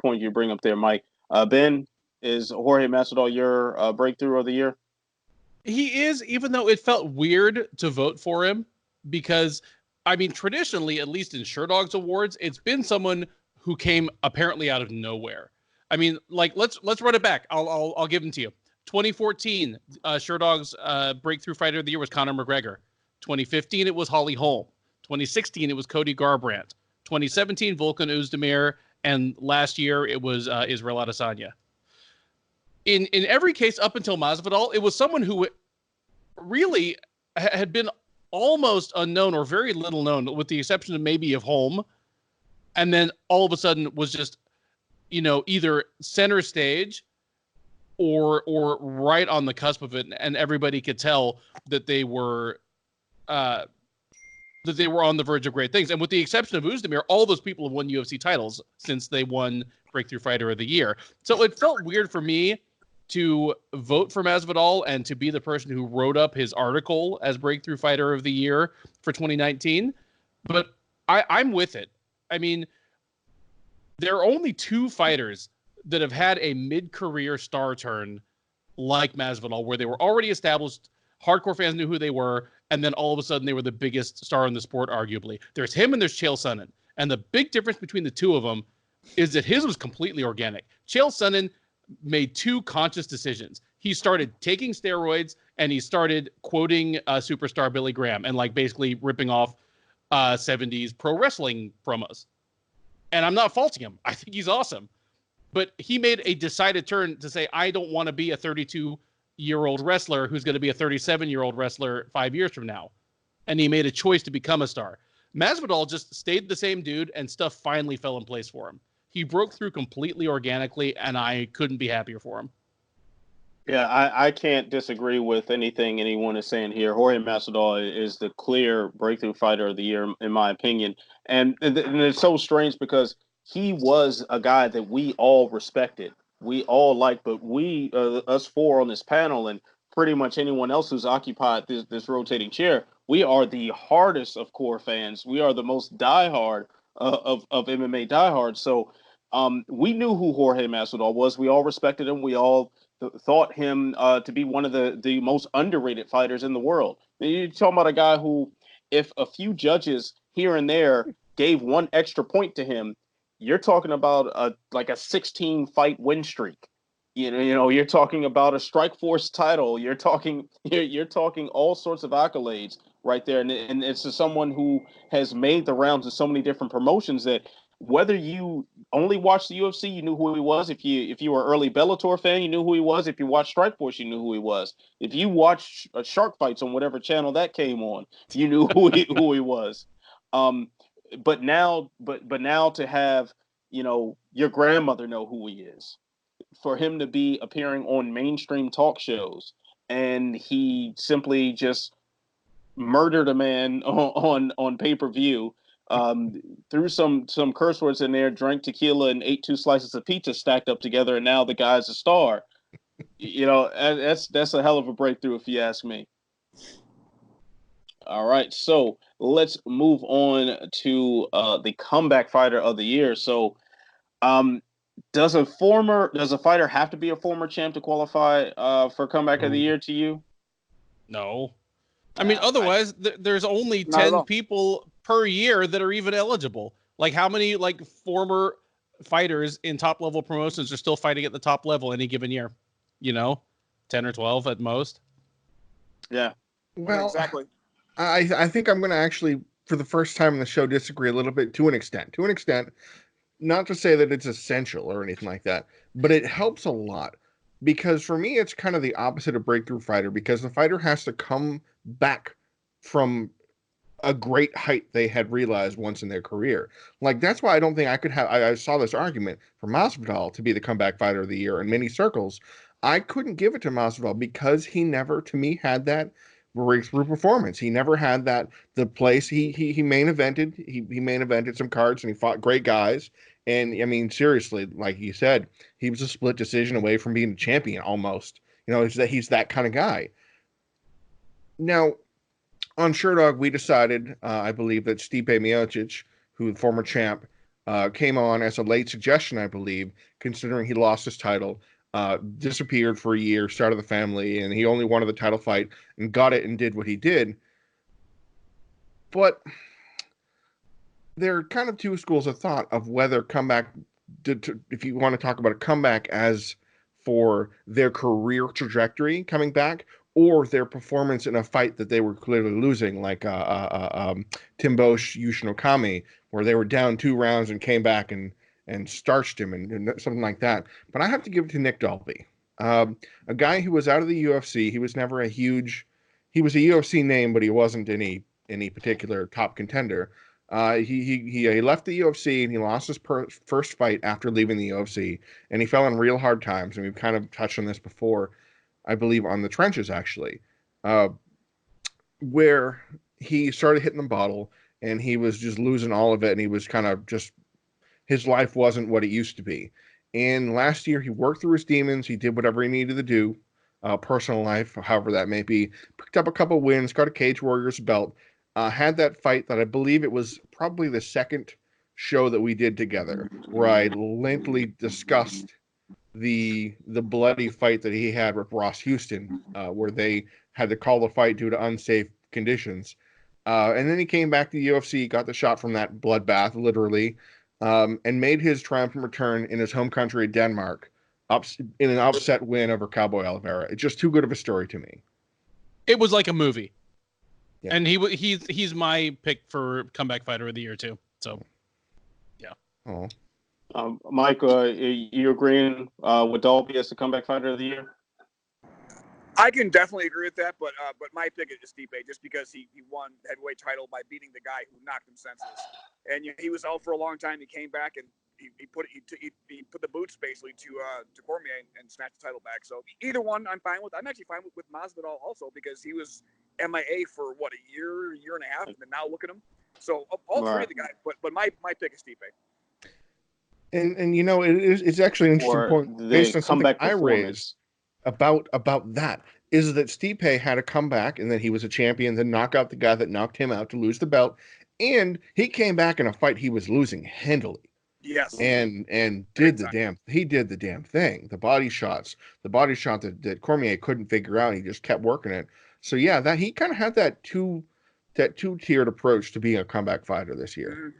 point you bring up there, Mike. Ben, is Jorge Masvidal your breakthrough of the year? He is, even though it felt weird to vote for him because, I mean, traditionally, at least in SureDogs Awards, it's been someone who came apparently out of nowhere. I mean, like let's run it back. I'll give them to you. 2014, SureDogs breakthrough fighter of the year was Conor McGregor. 2015, it was Holly Holm. 2016, it was Cody Garbrandt. 2017, Volkan Oezdemir. And last year, it was Israel Adesanya. In every case up until Masvidal, it was someone who really had been almost unknown or very little known, with the exception of maybe of Holm. And then all of a sudden was just, either center stage or right on the cusp of it. And everybody could tell that they were on the verge of great things. And with the exception of Oezdemir, all those people have won UFC titles since they won Breakthrough Fighter of the Year. So it felt weird for me to vote for Masvidal and to be the person who wrote up his article as Breakthrough Fighter of the Year for 2019. But I'm with it. I mean, there are only 2 fighters that have had a mid-career star turn like Masvidal, where they were already established, hardcore fans knew who they were, and then all of a sudden they were the biggest star in the sport, arguably. There's him and there's Chael Sonnen. And the big difference between the 2 of them is that his was completely organic. Chael Sonnen made 2 conscious decisions. He started taking steroids and he started quoting superstar Billy Graham and basically ripping off 70s pro wrestling promos. And I'm not faulting him. I think he's awesome. But he made a decided turn to say, I don't want to be a 32-year-old wrestler who's going to be a 37-year-old wrestler 5 years from now. And he made a choice to become a star. Masvidal just stayed the same dude, and stuff finally fell in place for him. He broke through completely organically, and I couldn't be happier for him. Yeah, I can't disagree with anything anyone is saying here. Jorge Masvidal is the clear breakthrough fighter of the year, in my opinion. And it's so strange because he was a guy that we all respected. We all liked, but us four on this panel and pretty much anyone else who's occupied this rotating chair, we are the hardest of core fans. We are the most diehard of MMA diehards. So we knew who Jorge Masvidal was. We all respected him. We all thought him to be one of the most underrated fighters in the world. You're talking about a guy who, if a few judges here and there gave one extra point to him, you're talking about a 16 fight win streak. You're talking about a Strikeforce title. You're talking all sorts of accolades right there, and it's someone who has made the rounds of so many different promotions that whether you only watched the UFC, you knew who he was. If you were an early Bellator fan, you knew who he was. If you watched Strikeforce, you knew who he was. If you watched Shark Fights on whatever channel that came on, you knew who he was. But now to have your grandmother know who he is, for him to be appearing on mainstream talk shows, and he simply just murdered a man on pay-per-view. Threw some curse words in there, drank tequila, and ate 2 slices of pizza stacked up together, and now the guy's a star. That's a hell of a breakthrough, if you ask me. All right, so let's move on to the comeback fighter of the year. So, does a fighter have to be a former champ to qualify for comeback of the year to you? No. I mean, otherwise, there's only 10 people per year that are even eligible. Like, how many former fighters in top level promotions are still fighting at the top level any given year? 10 or 12 at most. Yeah. Well, exactly. I think I'm going to actually, for the first time in the show, disagree a little bit to an extent. Not to say that it's essential or anything like that, but it helps a lot. Because for me, it's kind of the opposite of breakthrough fighter, because the fighter has to come back from a great height they had realized once in their career. That's why I don't think I could have. I saw this argument for Masvidal to be the comeback fighter of the year in many circles. I couldn't give it to Masvidal because he never, to me, had that breakthrough performance. He never had the place. He main evented. He main evented some cards and he fought great guys. And I mean, seriously, like you said, he was a split decision away from being a champion almost. He's that kind of guy. Now, on Sherdog, we decided, I believe, that Stipe Miocic, who the former champ, came on as a late suggestion, I believe, considering he lost his title, disappeared for a year, started the family, and he only wanted the title fight and got it and did what he did. But there are kind of two schools of thought of whether comeback, if you want to talk about a comeback as for their career trajectory coming back, or their performance in a fight that they were clearly losing, like Timbosh Yushin Okami, where they were down 2 rounds and came back and starched him and something like that. But I have to give it to Nick Dalby, a guy who was out of the UFC. He was never he was a UFC name, but he wasn't any particular top contender. He left the UFC and he lost his first fight after leaving the UFC, and he fell in real hard times. And we've kind of touched on this before, I believe, on the trenches actually, where he started hitting the bottle and he was just losing all of it, and he was kind of just, his life wasn't what it used to be. And last year he worked through his demons. He did whatever he needed to do, personal life, however that may be, picked up a couple wins, got a Cage Warriors belt. Had that fight that I believe it was probably the second show that we did together, where I lengthily discussed the bloody fight that he had with Ross Houston, where they had to call the fight due to unsafe conditions. And then he came back to the UFC, got the shot from that bloodbath, literally, and made his triumphant return in his home country, Denmark, in an upset win over Cowboy Oliveira. It's just too good of a story to me. It was like a movie. Yeah. And he's my pick for comeback fighter of the year too. So, yeah. Oh, Mike, you agreeing with Dalby as the comeback fighter of the year? I can definitely agree with that, but my pick is Stipe just because he won the heavyweight title by beating the guy who knocked him senseless, and he was out for a long time. He came back and he put the boots basically to Cormier and snatched the title back. So either one, I'm fine with. I'm actually fine with Masvidal also because he was MIA for what, a year and a half, and then now look at him. So all three of the guys, but my pick is Stipe. And it's actually an interesting point based on something I raised about that, is that Stipe had a comeback and then he was a champion, then knock out the guy that knocked him out to lose the belt, and he came back in a fight he was losing handily. Yes. And did the damn thing. The body shot that Cormier couldn't figure out. He just kept working it. So yeah, that he kind of had that two-tiered approach to being a comeback fighter this year.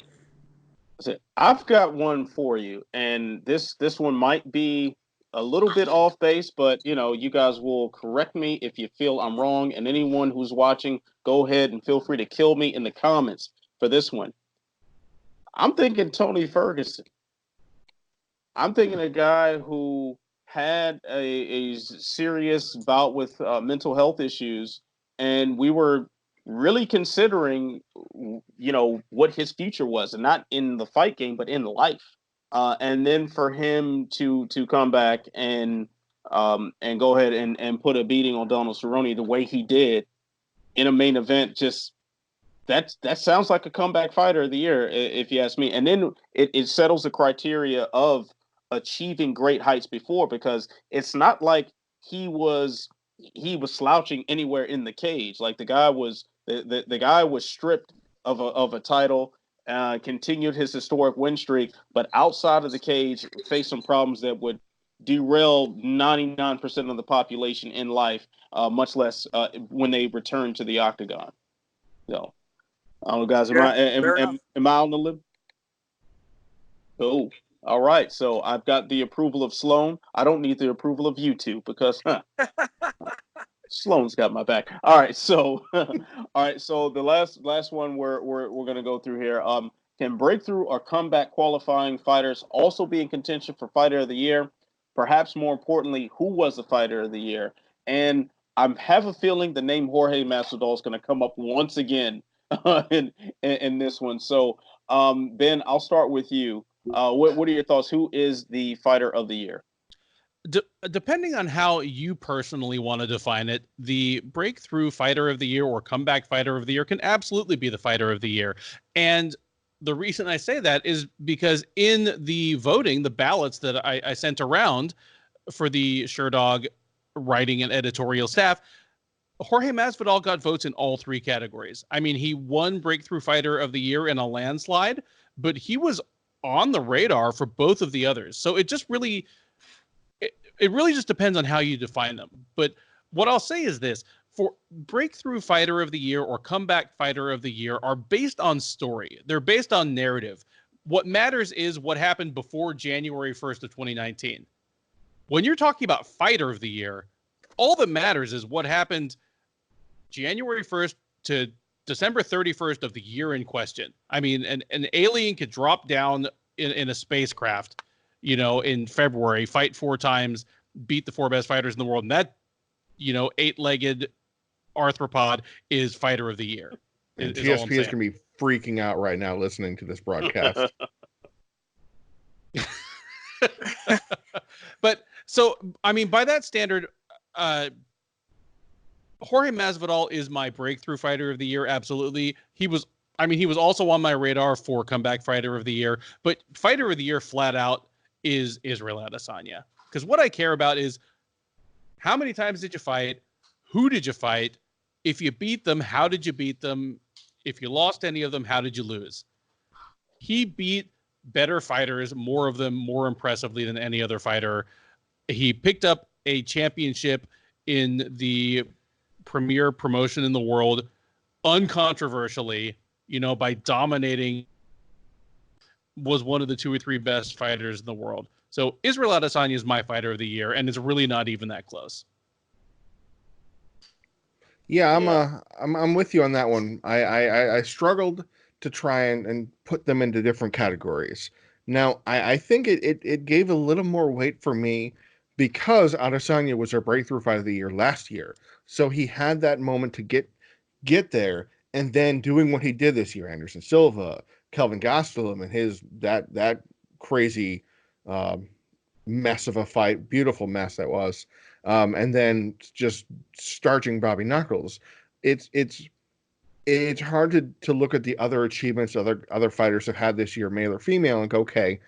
I've got one for you, and this one might be a little bit off base, but you guys will correct me if you feel I'm wrong. And anyone who's watching, go ahead and feel free to kill me in the comments for this one. I'm thinking Tony Ferguson. I'm thinking a guy who had a serious bout with mental health issues, and we were really considering, what his future was, and not in the fight game, but in life. And then for him to come back and go ahead and put a beating on Donald Cerrone the way he did in a main event, just that sounds like a comeback fighter of the year, if you ask me. And then it settles the criteria of achieving great heights before, because it's not like he was slouching anywhere in the cage. Like the guy was stripped of a title, continued his historic win streak, but outside of the cage faced some problems that would derail 99% of the population in life, much less when they return to the octagon. So, I don't know, guys. Am I on the limb? Oh, all right. So I've got the approval of Sloan. I don't need the approval of YouTube because Sloan's got my back. All right. So, So the last one we're gonna go through here. Can breakthrough or comeback qualifying fighters also be in contention for Fighter of the Year? Perhaps more importantly, who was the Fighter of the Year? And I have a feeling the name Jorge Masvidal is going to come up once again in this one. So, Ben, I'll start with you. What are your thoughts? Who is the Fighter of the Year? Depending on how you personally want to define it, the breakthrough Fighter of the Year or comeback Fighter of the Year can absolutely be the Fighter of the Year. And the reason I say that is because in the voting, the ballots that I sent around for the Sherdog writing and editorial staff, Jorge Masvidal got votes in all three categories. I mean, he won Breakthrough Fighter of the Year in a landslide, but he was on the radar for both of the others. So it just really, it really just depends on how you define them. But what I'll say is this: for Breakthrough Fighter of the Year or Comeback Fighter of the Year are based on story. They're based on narrative. What matters is what happened before January 1st of 2019. When you're talking about Fighter of the Year, all that matters is what happened January 1st to December 31st of the year in question. I mean, an alien could drop down in a spacecraft, in February, fight 4 times, beat the 4 best fighters in the world, and that, 8-legged arthropod is Fighter of the Year. And GSP is going to be freaking out right now listening to this broadcast. But so, I mean, by that standard, Jorge Masvidal is my breakthrough Fighter of the Year. Absolutely. He was also on my radar for comeback Fighter of the Year, but Fighter of the Year flat out is Israel Adesanya. Because what I care about is how many times did you fight? Who did you fight? If you beat them, how did you beat them? If you lost any of them, how did you lose? He beat better fighters, more of them, more impressively than any other fighter. He picked up a championship in the premier promotion in the world, uncontroversially, by dominating, was one of the 2 or 3 best fighters in the world. So Israel Adesanya is my Fighter of the Year, and it's really not even that close. Yeah, I'm with you on that one. I struggled to try and put them into different categories Now, I think it gave a little more weight for me because Adesanya was our breakthrough fight of the year last year. So he had that moment to get there, and then doing what he did this year, Anderson Silva, Kelvin Gastelum, and his that crazy mess of a fight, beautiful mess that was, and then just starching Bobby Knuckles. It's hard to look at the other achievements other fighters have had this year, male or female, and go, okay,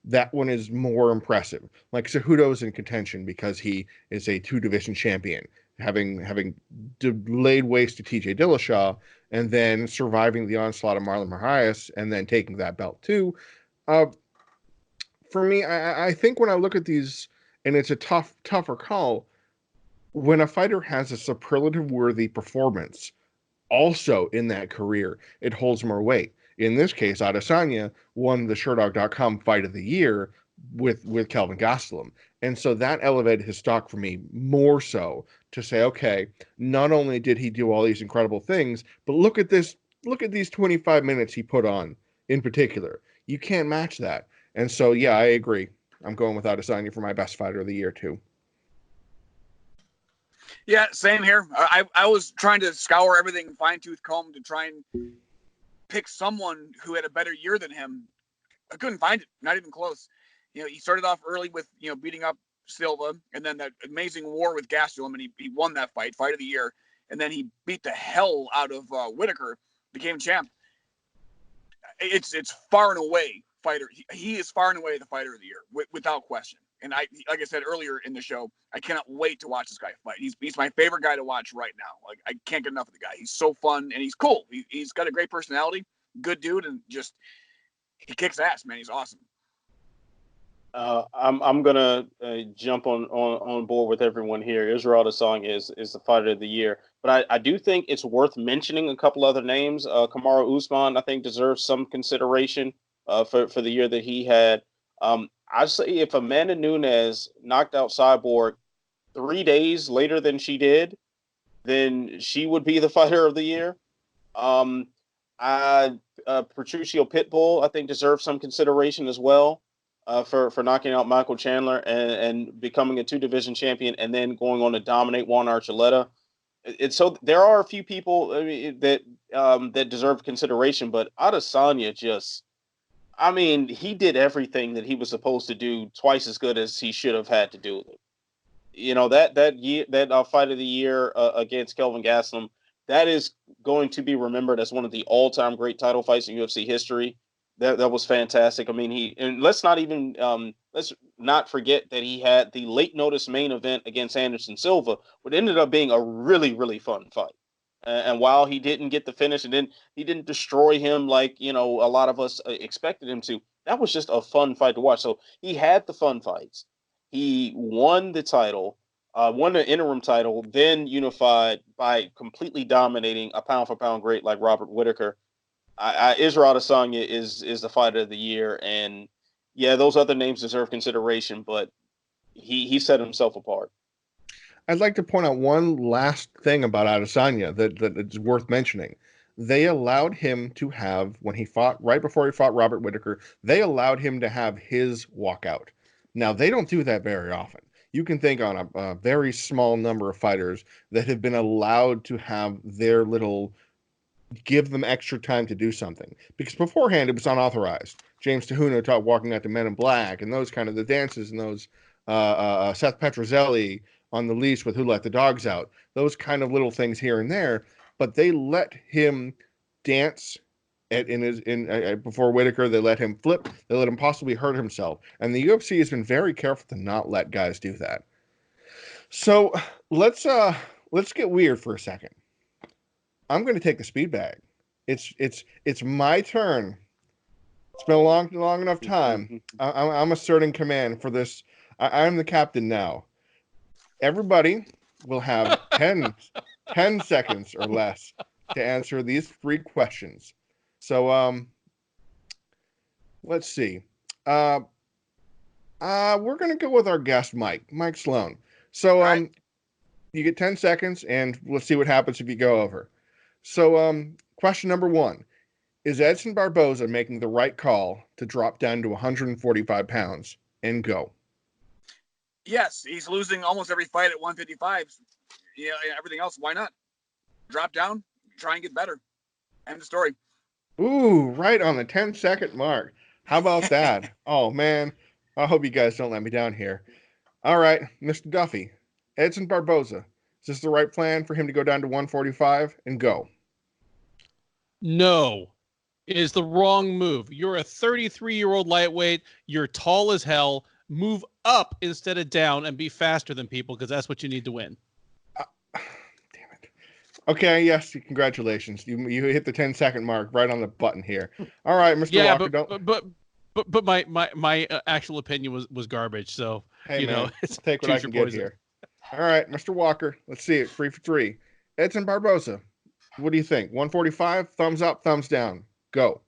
that one is more impressive. Like Cejudo's in contention because he is a 2-division champion, having laid waste to TJ Dillashaw and then surviving the onslaught of Marlon Moraes and then taking that belt too. For me, I think when I look at these, and it's a tougher call, when a fighter has a superlative worthy performance also in that career, it holds more weight. In this case, Adesanya won the Sherdog.com fight of the year with Kelvin Gastelum. And so that elevated his stock for me more so to say, okay, not only did he do all these incredible things, but look at these 25 minutes he put on in particular. You can't match that. And so, yeah, I agree. I'm going with Adesanya for my best fighter of the year too. Yeah, same here. I was trying to scour everything fine-tooth comb to try and pick someone who had a better year than him. I couldn't find it. Not even close. He started off early with, beating up Silva, and then that amazing war with Gastelum, and he won that fight of the year. And then he beat the hell out of Whitaker, became champ. It's far and away fighter. He is far and away the fighter of the year, without question. And like I said earlier in the show, I cannot wait to watch this guy fight. He's my favorite guy to watch right now. Like, I can't get enough of the guy. He's so fun and he's cool. He's got a great personality, good dude, and just he kicks ass, man. He's awesome. I'm gonna jump on board with everyone here. Israel Adesanya is the fighter of the year, but I do think it's worth mentioning a couple other names. Kamaru Usman, I think, deserves some consideration for the year that he had. I'd say if Amanda Nunes knocked out Cyborg 3 days later than she did, then she would be the fighter of the year. Patricio Pitbull, I think, deserves some consideration as well for knocking out Michael Chandler and becoming a 2-division champion and then going on to dominate Juan Archuleta. So there are a few people that deserve consideration, but Adesanya he did everything that he was supposed to do twice as good as he should have had to do it. That fight of the year against Kelvin Gastelum, that is going to be remembered as one of the all-time great title fights in UFC history. That was fantastic. Let's not forget that he had the late notice main event against Anderson Silva, what ended up being a really, really fun fight. And while he didn't get the finish and then he didn't destroy him like, a lot of us expected him to, that was just a fun fight to watch. So he had the fun fights. He won the title, won the interim title, then unified by completely dominating a pound-for-pound great like Robert Whitaker. Israel Adesanya is the fighter of the year. And, yeah, those other names deserve consideration, but he set himself apart. I'd like to point out one last thing about Adesanya that is worth mentioning. They allowed him to have, right before he fought Robert Whitaker, they allowed him to have his walkout. Now, they don't do that very often. You can think on a very small number of fighters that have been allowed to have their little, give them extra time to do something. Because beforehand, it was unauthorized. James Tahuno taught walking out to Men in Black and those kind of the dances and those Seth Petrozelli on the leash with Who Let the Dogs Out, those kind of little things here and there, but they let him dance before Whitaker. They let him flip. They let him possibly hurt himself, and the UFC has been very careful to not let guys do that. So let's get weird for a second. I'm going to take the speed bag. It's my turn. It's been a long enough time. I'm asserting command for this. I'm the captain now. Everybody will have 10 seconds or less to answer these 3 questions. So, let's see. We're going to go with our guest, Mike Sloan. So, Right. You get 10 seconds, and we'll see what happens if you go over. So, question number 1. Is Edson Barboza making the right call to drop down to 145 pounds and go? Yes, he's losing almost every fight at 155. Yeah, everything else, why not? Drop down, try and get better. End of story. Ooh, right on the 10-second mark. How about that? Oh, man. I hope you guys don't let me down here. All right, Mr. Duffy. Edson Barboza. Is this the right plan for him to go down to 145 and go? No. It is the wrong move. You're a 33-year-old lightweight. You're tall as hell. Move up instead of down and be faster than people because that's what you need to win. Damn it. Okay, yes, congratulations. You hit the 10-second mark right on the button here. All right, Mr. Yeah, Walker. But my actual opinion was garbage. So hey, you man, know, it's take what I can get here. All right, Mr. Walker. Let's see it. 3 for 3. Edson Barboza. What do you think? 145. Thumbs up. Thumbs down. Go.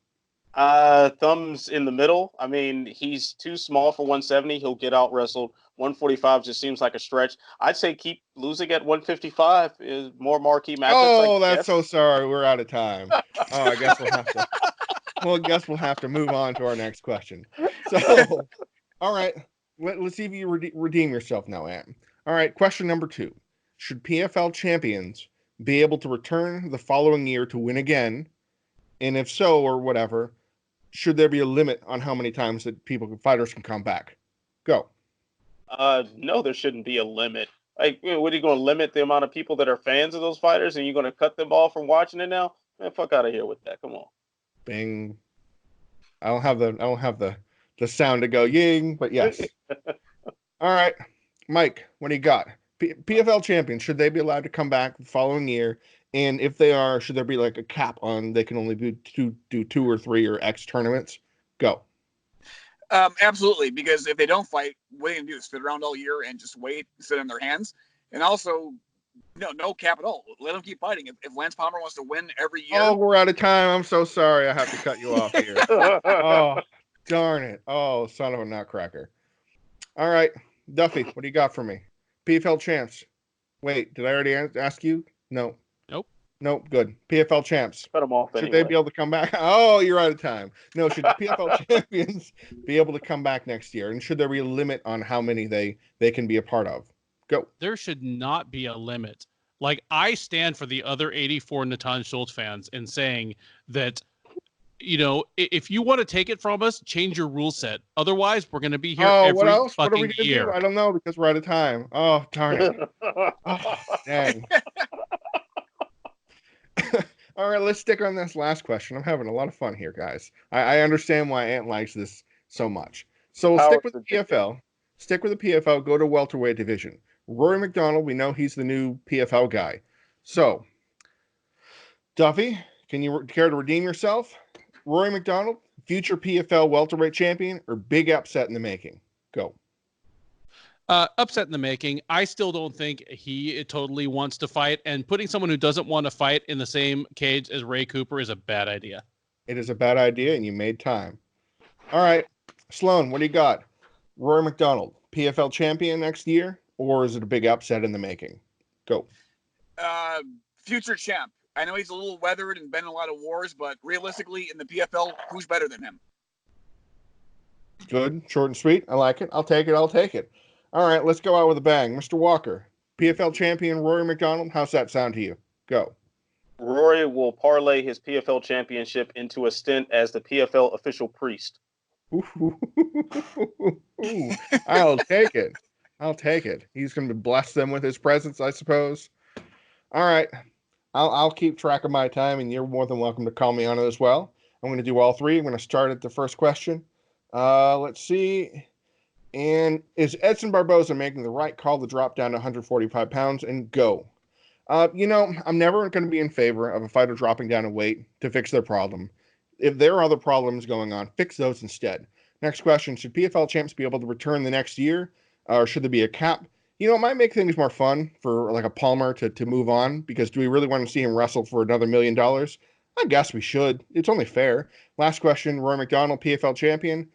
Thumbs in the middle. I mean, he's too small for 170. He'll get out wrestled. 145 just seems like a stretch. I'd say keep losing at 155 is more marquee matchups. Oh, that's so sorry. We're out of time. Oh, I guess we'll have to. Well, I guess we'll have to move on to our next question. So, all right, let's see if you redeem yourself now, Ant. All right, question number 2: should PFL champions be able to return the following year to win again? And if so, or whatever, should there be a limit on how many times that fighters can come back? Go. No, there shouldn't be a limit. Like, what are you going to limit the amount of people that are fans of those fighters, and you're going to cut them off from watching it now? Man, fuck out of here with that. Come on. Bing. I don't have the sound to go ying, but yes. All right, Mike, what do you got? PFL champions, should they be allowed to come back the following year? And if they are, should there be like a cap on they can only do 2 or 3 or X tournaments? Go. Absolutely, because if they don't fight, what are they gonna do? Sit around all year and just wait, sit on their hands? And also, no cap at all. Let them keep fighting. If Lance Palmer wants to win every year, oh, we're out of time. I'm so sorry. I have to cut you off here. Oh, darn it. Oh, son of a nutcracker. All right, Duffy, what do you got for me? PFL champs. Wait, did I already ask you? No. Nope, good. PFL champs. Cut them off Should anyway. they be able to come back? Oh, you're out of time. No, should PFL champions be able to come back next year? And should there be a limit on how many they can be a part of? Go. There should not be a limit. Like, I stand for the other 84 Natan Schultz fans in saying that, you know, if you want to take it from us, change your rule set. Otherwise, we're going to be here every what else? fucking What are we gonna year. do? I don't know because we're out of time. Oh, darn it. Oh, dang. All right, let's stick on this last question. I'm having a lot of fun here, guys. I understand why Ant likes this so much. So we'll stick with the PFL. Stick with the PFL. Go to welterweight division. Rory MacDonald, we know he's the new PFL guy. So, Duffy, can you care to redeem yourself? Rory MacDonald, future PFL welterweight champion, or big upset in the making? Go. Upset in the making. I still don't think he totally wants to fight, and putting someone who doesn't want to fight in the same cage as Ray Cooper is a bad idea. It is a bad idea, and you made time. All right, Sloan, what do you got? Rory MacDonald, PFL champion next year, or is it a big upset in the making? Go. Future champ. I know he's a little weathered and been in a lot of wars, but realistically, in the PFL, who's better than him? Good, short and sweet. I like it. I'll take it. All right, let's go out with a bang. Mr. Walker, PFL champion Rory MacDonald, how's that sound to you? Go. Rory will parlay his PFL championship into a stint as the PFL official priest. Ooh, I'll take it. He's going to bless them with his presence, I suppose. All right. I'll keep track of my time, and you're more than welcome to call me on it as well. I'm going to do all 3. I'm going to start at the first question. Let's see. And is Edson Barboza making the right call to drop down to 145 pounds and go? I'm never going to be in favor of a fighter dropping down in weight to fix their problem. If there are other problems going on, fix those instead. Next question, should PFL champs be able to return the next year? Or should there be a cap? It might make things more fun for like a Palmer to move on, because do we really want to see him wrestle for another $1 million? I guess we should. It's only fair. Last question, Rory MacDonald, PFL champion.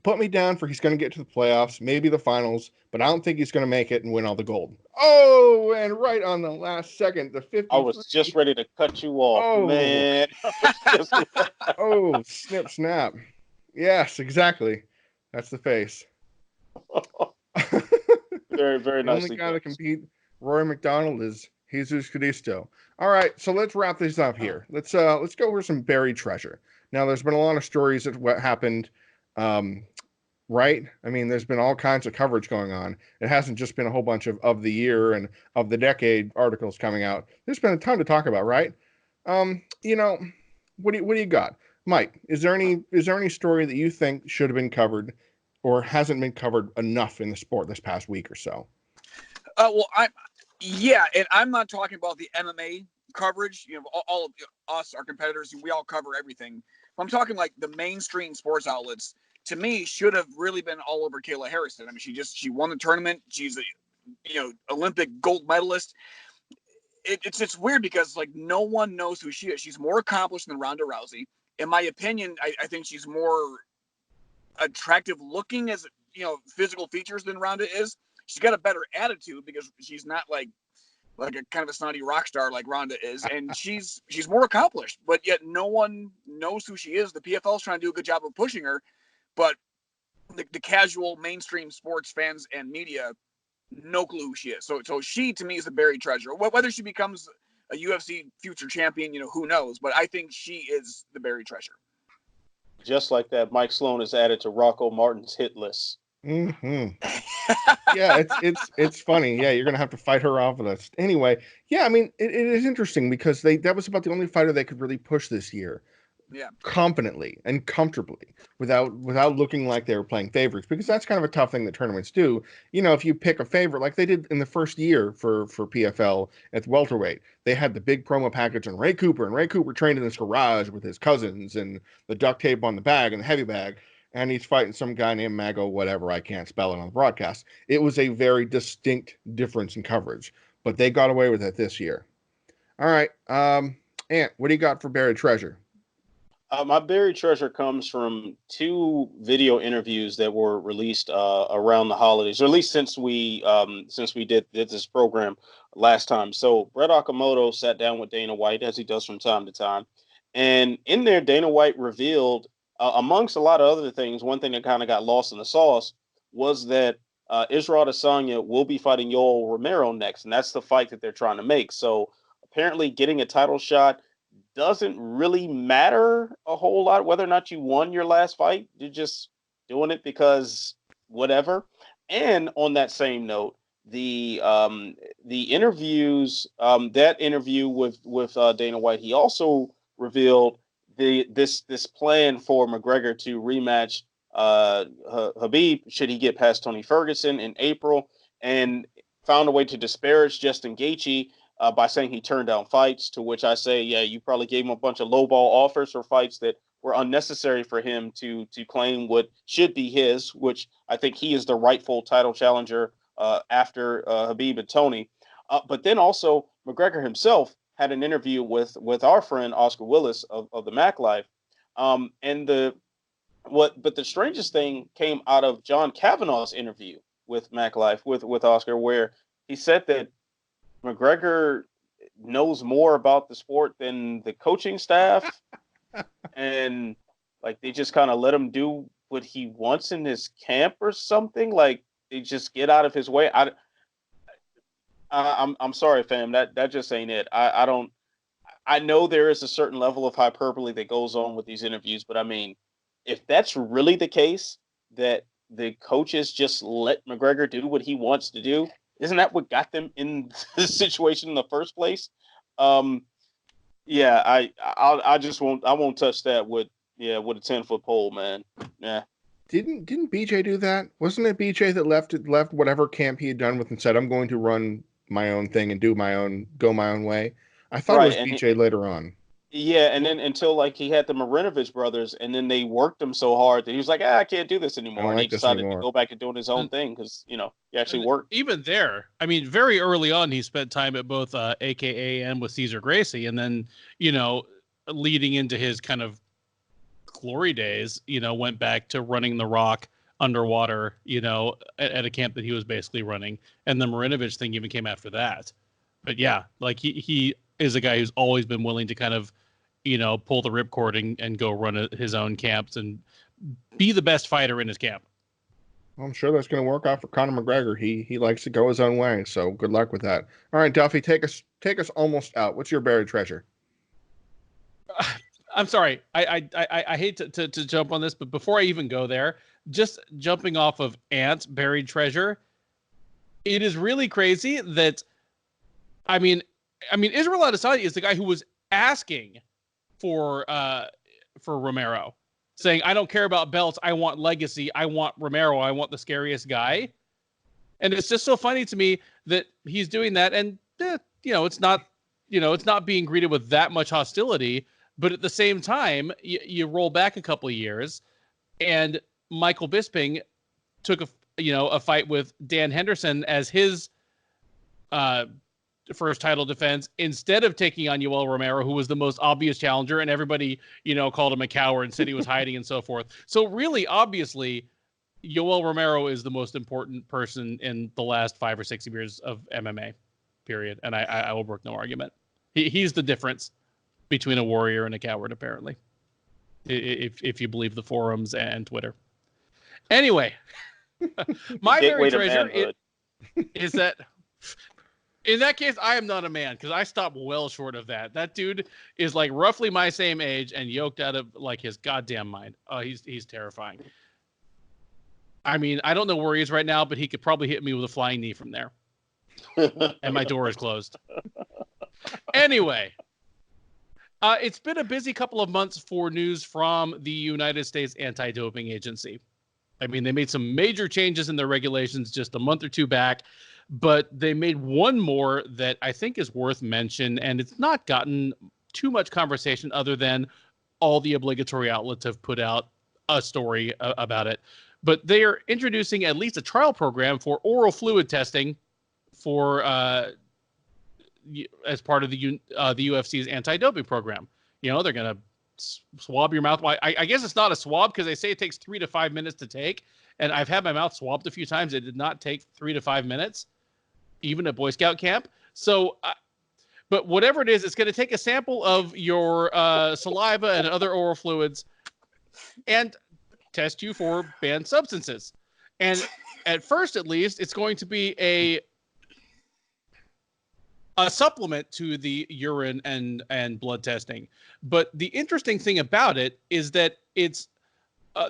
put me down for he's going to get to the playoffs, maybe the finals, but I don't think he's going to make it and win all the gold. Oh, and right on the last second, the 50. I was just ready to cut you off, man. Oh, snip, snap. Yes, exactly. That's the face. Very, very The nicely only guy done. that compete, Rory MacDonald, is Jesus Cristo. All right, so let's wrap this up here. Let's go over some buried treasure. Now, there's been a lot of stories of what happened, right? I mean, there's been all kinds of coverage going on. It hasn't just been a whole bunch of the year and of the decade articles coming out. There's been a ton to talk about, right? You know, what do you got, Mike? Is there any story that you think should have been covered or hasn't been covered enough in the sport this past week or so? Well, and I'm not talking about the MMA coverage. You know, all of us, our competitors, we all cover everything. I'm talking like the mainstream sports outlets. To me, should have really been all over Kayla Harrison. I mean, she won the tournament. She's a Olympic gold medalist. It's weird because like no one knows who she is. She's more accomplished than Ronda Rousey. In my opinion, I think she's more attractive looking as physical features than Ronda is. She's got a better attitude because she's not like a kind of a snotty rock star like Ronda is, and she's more accomplished, but yet no one knows who she is. The PFL is trying to do a good job of pushing her, but the casual mainstream sports fans and media, no clue who she is. So she to me is a buried treasure. Whether she becomes a UFC future champion, who knows? But I think she is the buried treasure. Just like that, Mike Sloan is added to Rocco Martin's hit list. Mm-hmm. Yeah, it's funny. Yeah, you're gonna have to fight her off of this anyway. Yeah, I mean, it is interesting because that was about the only fighter they could really push this year. Yeah, confidently and comfortably without looking like they were playing favorites, because that's kind of a tough thing that tournaments do. If you pick a favorite like they did in the first year for PFL at welterweight, they had the big promo package on Ray Cooper, and Ray Cooper trained in his garage with his cousins and the duct tape on the bag and the heavy bag, and he's fighting some guy named Mago, whatever, I can't spell it on the broadcast. It was a very distinct difference in coverage, but they got away with it this year. All right, Ant, what do you got for buried treasure? My buried treasure comes from 2 video interviews that were released around the holidays, or at least since we did this program last time. So Brett Okamoto sat down with Dana White, as he does from time to time, and in there, Dana White revealed, amongst a lot of other things, one thing that kind of got lost in the sauce was that Israel Adesanya will be fighting Yoel Romero next, and that's the fight that they're trying to make. So apparently, getting a title shot doesn't really matter a whole lot whether or not you won your last fight. You're just doing it because whatever. And on that same note, the interviews, that interview with Dana White, he also revealed this plan for McGregor to rematch Khabib should he get past Tony Ferguson in April, and found a way to disparage Justin Gaethje by saying he turned down fights, to which I say, yeah, you probably gave him a bunch of lowball offers for fights that were unnecessary for him to claim what should be his, which I think he is the rightful title challenger after Khabib and Tony. But then also McGregor himself had an interview with our friend Oscar Willis of the Mac Life. But the strangest thing came out of John Kavanaugh's interview with Mac Life with Oscar, where he said that McGregor knows more about the sport than the coaching staff, and like they just kind of let him do what he wants in his camp or something. Like they just get out of his way. I'm sorry, fam. That just ain't it. I know there is a certain level of hyperbole that goes on with these interviews, but I mean, if that's really the case, that the coaches just let McGregor do what he wants to do, isn't that what got them in this situation in the first place? Yeah, I just won't touch that with a 10-foot pole, man. Yeah. Didn't BJ do that? Wasn't it BJ that left whatever camp he had done with and said, I'm going to run my own thing and go my own way? I thought it was BJ later on. Yeah, and then until like he had the Marinovich brothers, and then they worked him so hard that he was like, I can't do this anymore. And he decided to go back and doing his own thing because, he actually worked. Even there, I mean, very early on, he spent time at both AKA and with Cesar Gracie. And then, leading into his kind of glory days, went back to running The Rock underwater, at a camp that he was basically running. And the Marinovich thing even came after that. But yeah, like he is a guy who's always been willing to kind of, pull the ripcord and go run his own camps and be the best fighter in his camp. I'm sure that's going to work out for Conor McGregor. He likes to go his own way, so good luck with that. All right, Duffy, take us almost out. What's your buried treasure? I'm sorry. I hate to jump on this, but before I even go there, just jumping off of Ant's buried treasure, it is really crazy that, I mean, Israel Adesanya is the guy who was asking for Romero, saying, I don't care about belts. I want legacy. I want Romero. I want the scariest guy. And it's just so funny to me that he's doing that. And, it's not being greeted with that much hostility. But at the same time, you roll back a couple of years and Michael Bisping took a fight with Dan Henderson as his first title defense instead of taking on Yoel Romero, who was the most obvious challenger, and everybody, called him a coward and said he was hiding and so forth. So really, obviously, Yoel Romero is the most important person in the last 5 or 6 years of MMA, period. And I will brook no argument. He's the difference between a warrior and a coward, apparently, if you believe the forums and Twitter. Anyway, my very treasure is that, in that case, I am not a man, because I stopped well short of that. That dude is like roughly my same age and yoked out of like his goddamn mind. Oh, he's terrifying. I mean, I don't know where he is right now, but he could probably hit me with a flying knee from there. And my door is closed. Anyway, it's been a busy couple of months for news from the United States Anti-Doping Agency. I mean, they made some major changes in their regulations just a month or two back, but they made one more that I think is worth mention, and it's not gotten too much conversation other than all the obligatory outlets have put out a story about it. But they are introducing at least a trial program for oral fluid testing for as part of the UFC's anti-doping program. They're going to swab your mouth. I guess it's not a swab because they say it takes 3 to 5 minutes to take. And I've had my mouth swabbed a few times. It did not take 3 to 5 minutes, even at Boy Scout camp. So, but whatever it is, it's going to take a sample of your saliva and other oral fluids and test you for banned substances. And at first, at least, it's going to be a supplement to the urine and blood testing. But the interesting thing about it is that it's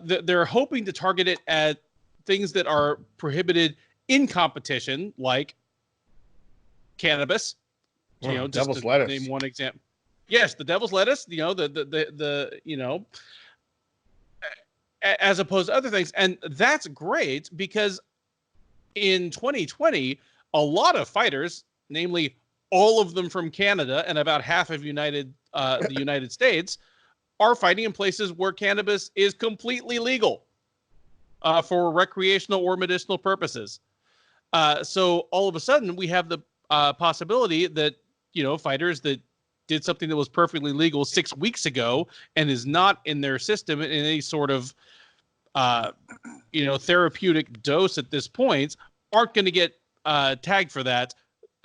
they're hoping to target it at things that are prohibited in competition, like cannabis. Well, just devil's to lettuce. name one example. Yes, the devil's lettuce. As opposed to other things, and that's great because in 2020, a lot of fighters, namely all of them from Canada and about half of the United States, are fighting in places where cannabis is completely legal for recreational or medicinal purposes. So all of a sudden, we have the possibility that fighters that did something that was perfectly legal 6 weeks ago and is not in their system in any sort of therapeutic dose at this point aren't going to get tagged for that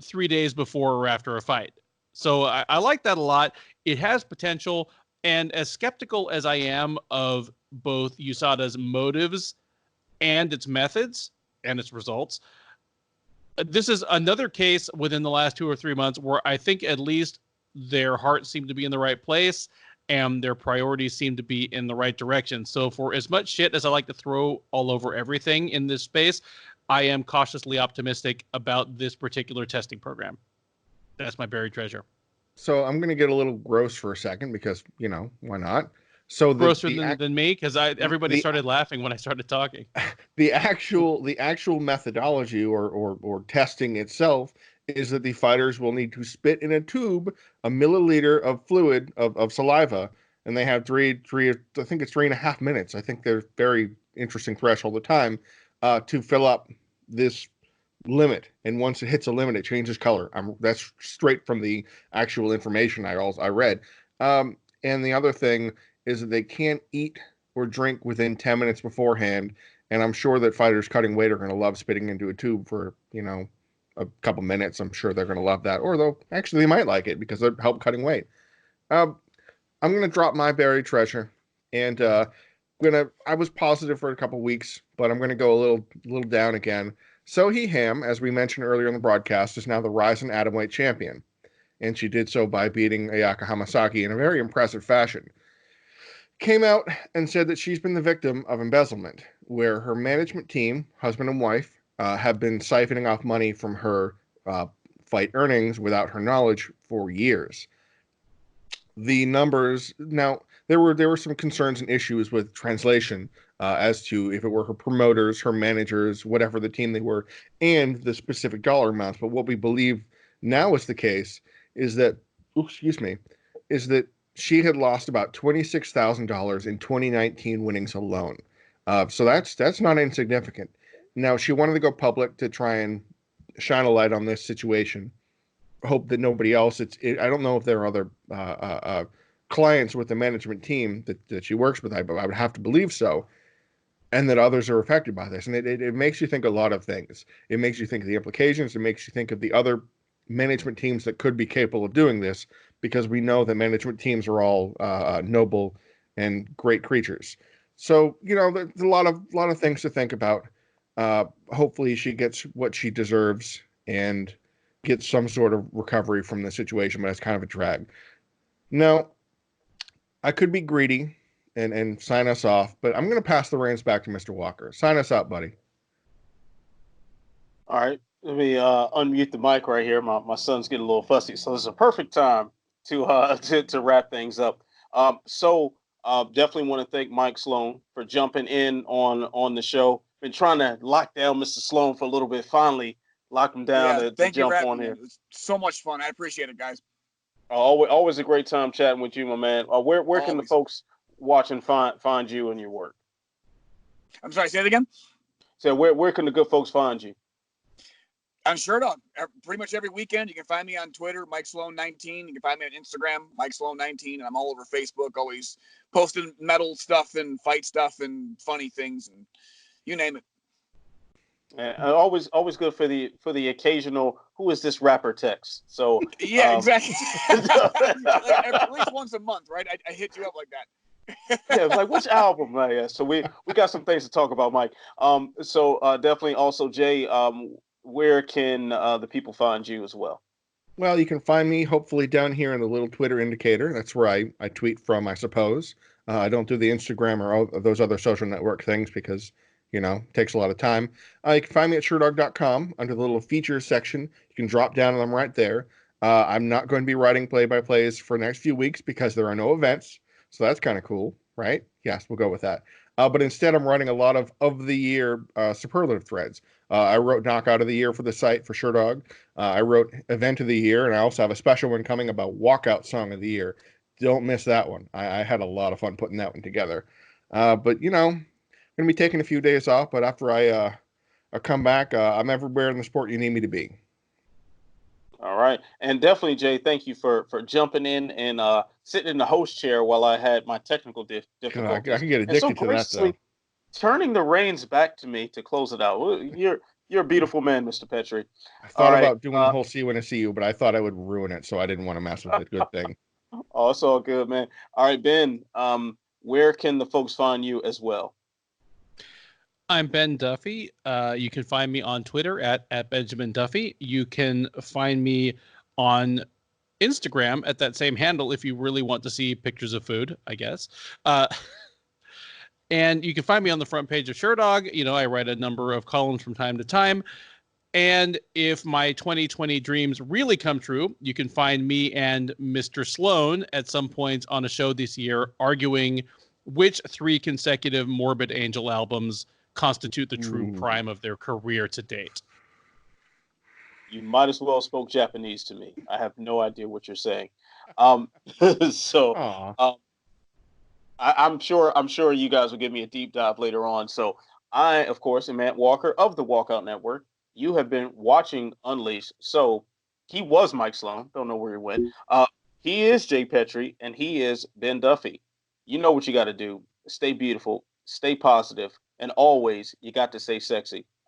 3 days before or after a fight. So I like that a lot. It has potential. And as skeptical as I am of both USADA's motives and its methods and its results, this is another case within the last 2 or 3 months where I think at least their hearts seem to be in the right place and their priorities seem to be in the right direction. So for as much shit as I like to throw all over everything in this space, I am cautiously optimistic about this particular testing program. That's my buried treasure. So I'm going to get a little gross for a second because, why not? So grosser than me because everybody started laughing when I started talking. The actual methodology or testing itself is that the fighters will need to spit in a tube a milliliter of fluid of saliva, and they have I think it's 3.5 minutes. I think they're very interesting threshold of time to fill up this limit, and once it hits a limit, it changes color. That's straight from the actual information I read. And the other thing is that they can't eat or drink within 10 minutes beforehand, And I'm sure that fighters cutting weight are going to love spitting into a tube for, a couple minutes. I'm sure they're going to love that. Or they might like it because it help cutting weight. I'm going to drop my buried treasure. And I was positive for a couple weeks, but I'm going to go a little down again. Seo Hee Ham, as we mentioned earlier in the broadcast, is now the Rizin atomweight champion. And she did so by beating Ayaka Hamasaki in a very impressive fashion. Came out and said that she's been the victim of embezzlement, where her management team, husband and wife, have been siphoning off money from her fight earnings without her knowledge for years. The numbers, now, there were some concerns and issues with translation as to if it were her promoters, her managers, whatever the team they were, and the specific dollar amounts. But what we believe now is the case is that, she had lost about $26,000 in 2019 winnings alone. So that's not insignificant. Now, she wanted to go public to try and shine a light on this situation. Hope that nobody else, I don't know if there are other clients with the management team that she works with, but I would have to believe so, and that others are affected by this. And it makes you think a lot of things. It makes you think of the implications. It makes you think of the other management teams that could be capable of doing this, because we know that management teams are all noble and great creatures. So, there's a lot of things to think about. Hopefully she gets what she deserves and gets some sort of recovery from the situation, but it's kind of a drag. Now, I could be greedy and sign us off, but I'm going to pass the reins back to Mr. Walker. Sign us out, buddy. All right. Let me unmute the mic right here. My son's getting a little fussy, so this is a perfect time to wrap things up. Definitely want to thank Mike Sloan for jumping in on the show. Been trying to lock down Mr. Sloan for a little bit. Finally locked him down to jump on here. It's so much fun. I appreciate it, guys. Always a great time chatting with you, my man. Where can the folks watch and find you and your work? I'm sorry, say it again. So where can the good folks find you? On SureDog, pretty much every weekend. You can find me on Twitter, Mike Sloan19. You can find me on Instagram, Mike Sloan19, and I'm all over Facebook, always posting metal stuff and fight stuff and funny things and you name it. Always good for the occasional "who is this rapper" text. So yeah, exactly. At least once a month, right? I hit you up like that. Yeah, it's like, which album? Yeah. So we got some things to talk about, Mike. Definitely also, Jay, where can the people find you as well? Well, you can find me hopefully down here in the little Twitter indicator. That's where I tweet from, I suppose. I don't do the Instagram or all those other social network things because, it takes a lot of time. You can find me at SureDog.com under the little features section. You can drop down and I'm right there. I'm not going to be writing play-by-plays for the next few weeks because there are no events. So that's kind of cool, right? Yes, we'll go with that. But instead, I'm writing a lot of the year superlative threads. I wrote knockout of the year for the site for SureDog. I wrote event of the year, and I also have a special one coming about walkout song of the year. Don't miss that one. I had a lot of fun putting that one together. But I'm going to be taking a few days off. But after I come back, I'm everywhere in the sport you need me to be. All right. And definitely, Jay, thank you for jumping in and sitting in the host chair while I had my technical difficulties. I can get addicted to that, though. Turning the reins back to me to close it out. You're a beautiful man, Mr. Pettry. I thought about doing the whole see when I see you, but I thought I would ruin it, so I didn't want to mess with it. Good thing. Oh, it's all good, man. All right, Ben, where can the folks find you as well? I'm Ben Duffy. You can find me on Twitter at Benjamin Duffy. You can find me on Instagram at that same handle if you really want to see pictures of food, I guess. And you can find me on the front page of SureDog. I write a number of columns from time to time. And if my 2020 dreams really come true, you can find me and Mr. Sloan at some point on a show this year arguing which 3 consecutive Morbid Angel albums constitute the true prime of their career to date. You might as well spoke Japanese to me. I have no idea what you're saying. I'm sure you guys will give me a deep dive later on. So I, of course, am Matt Walker of the Walkout Network. You have been watching Unleashed. So he was Mike Sloan. Don't know where he went. He is Jay Pettry, and he is Ben Duffy. You know what you got to do. Stay beautiful, stay positive, and always, you got to stay sexy.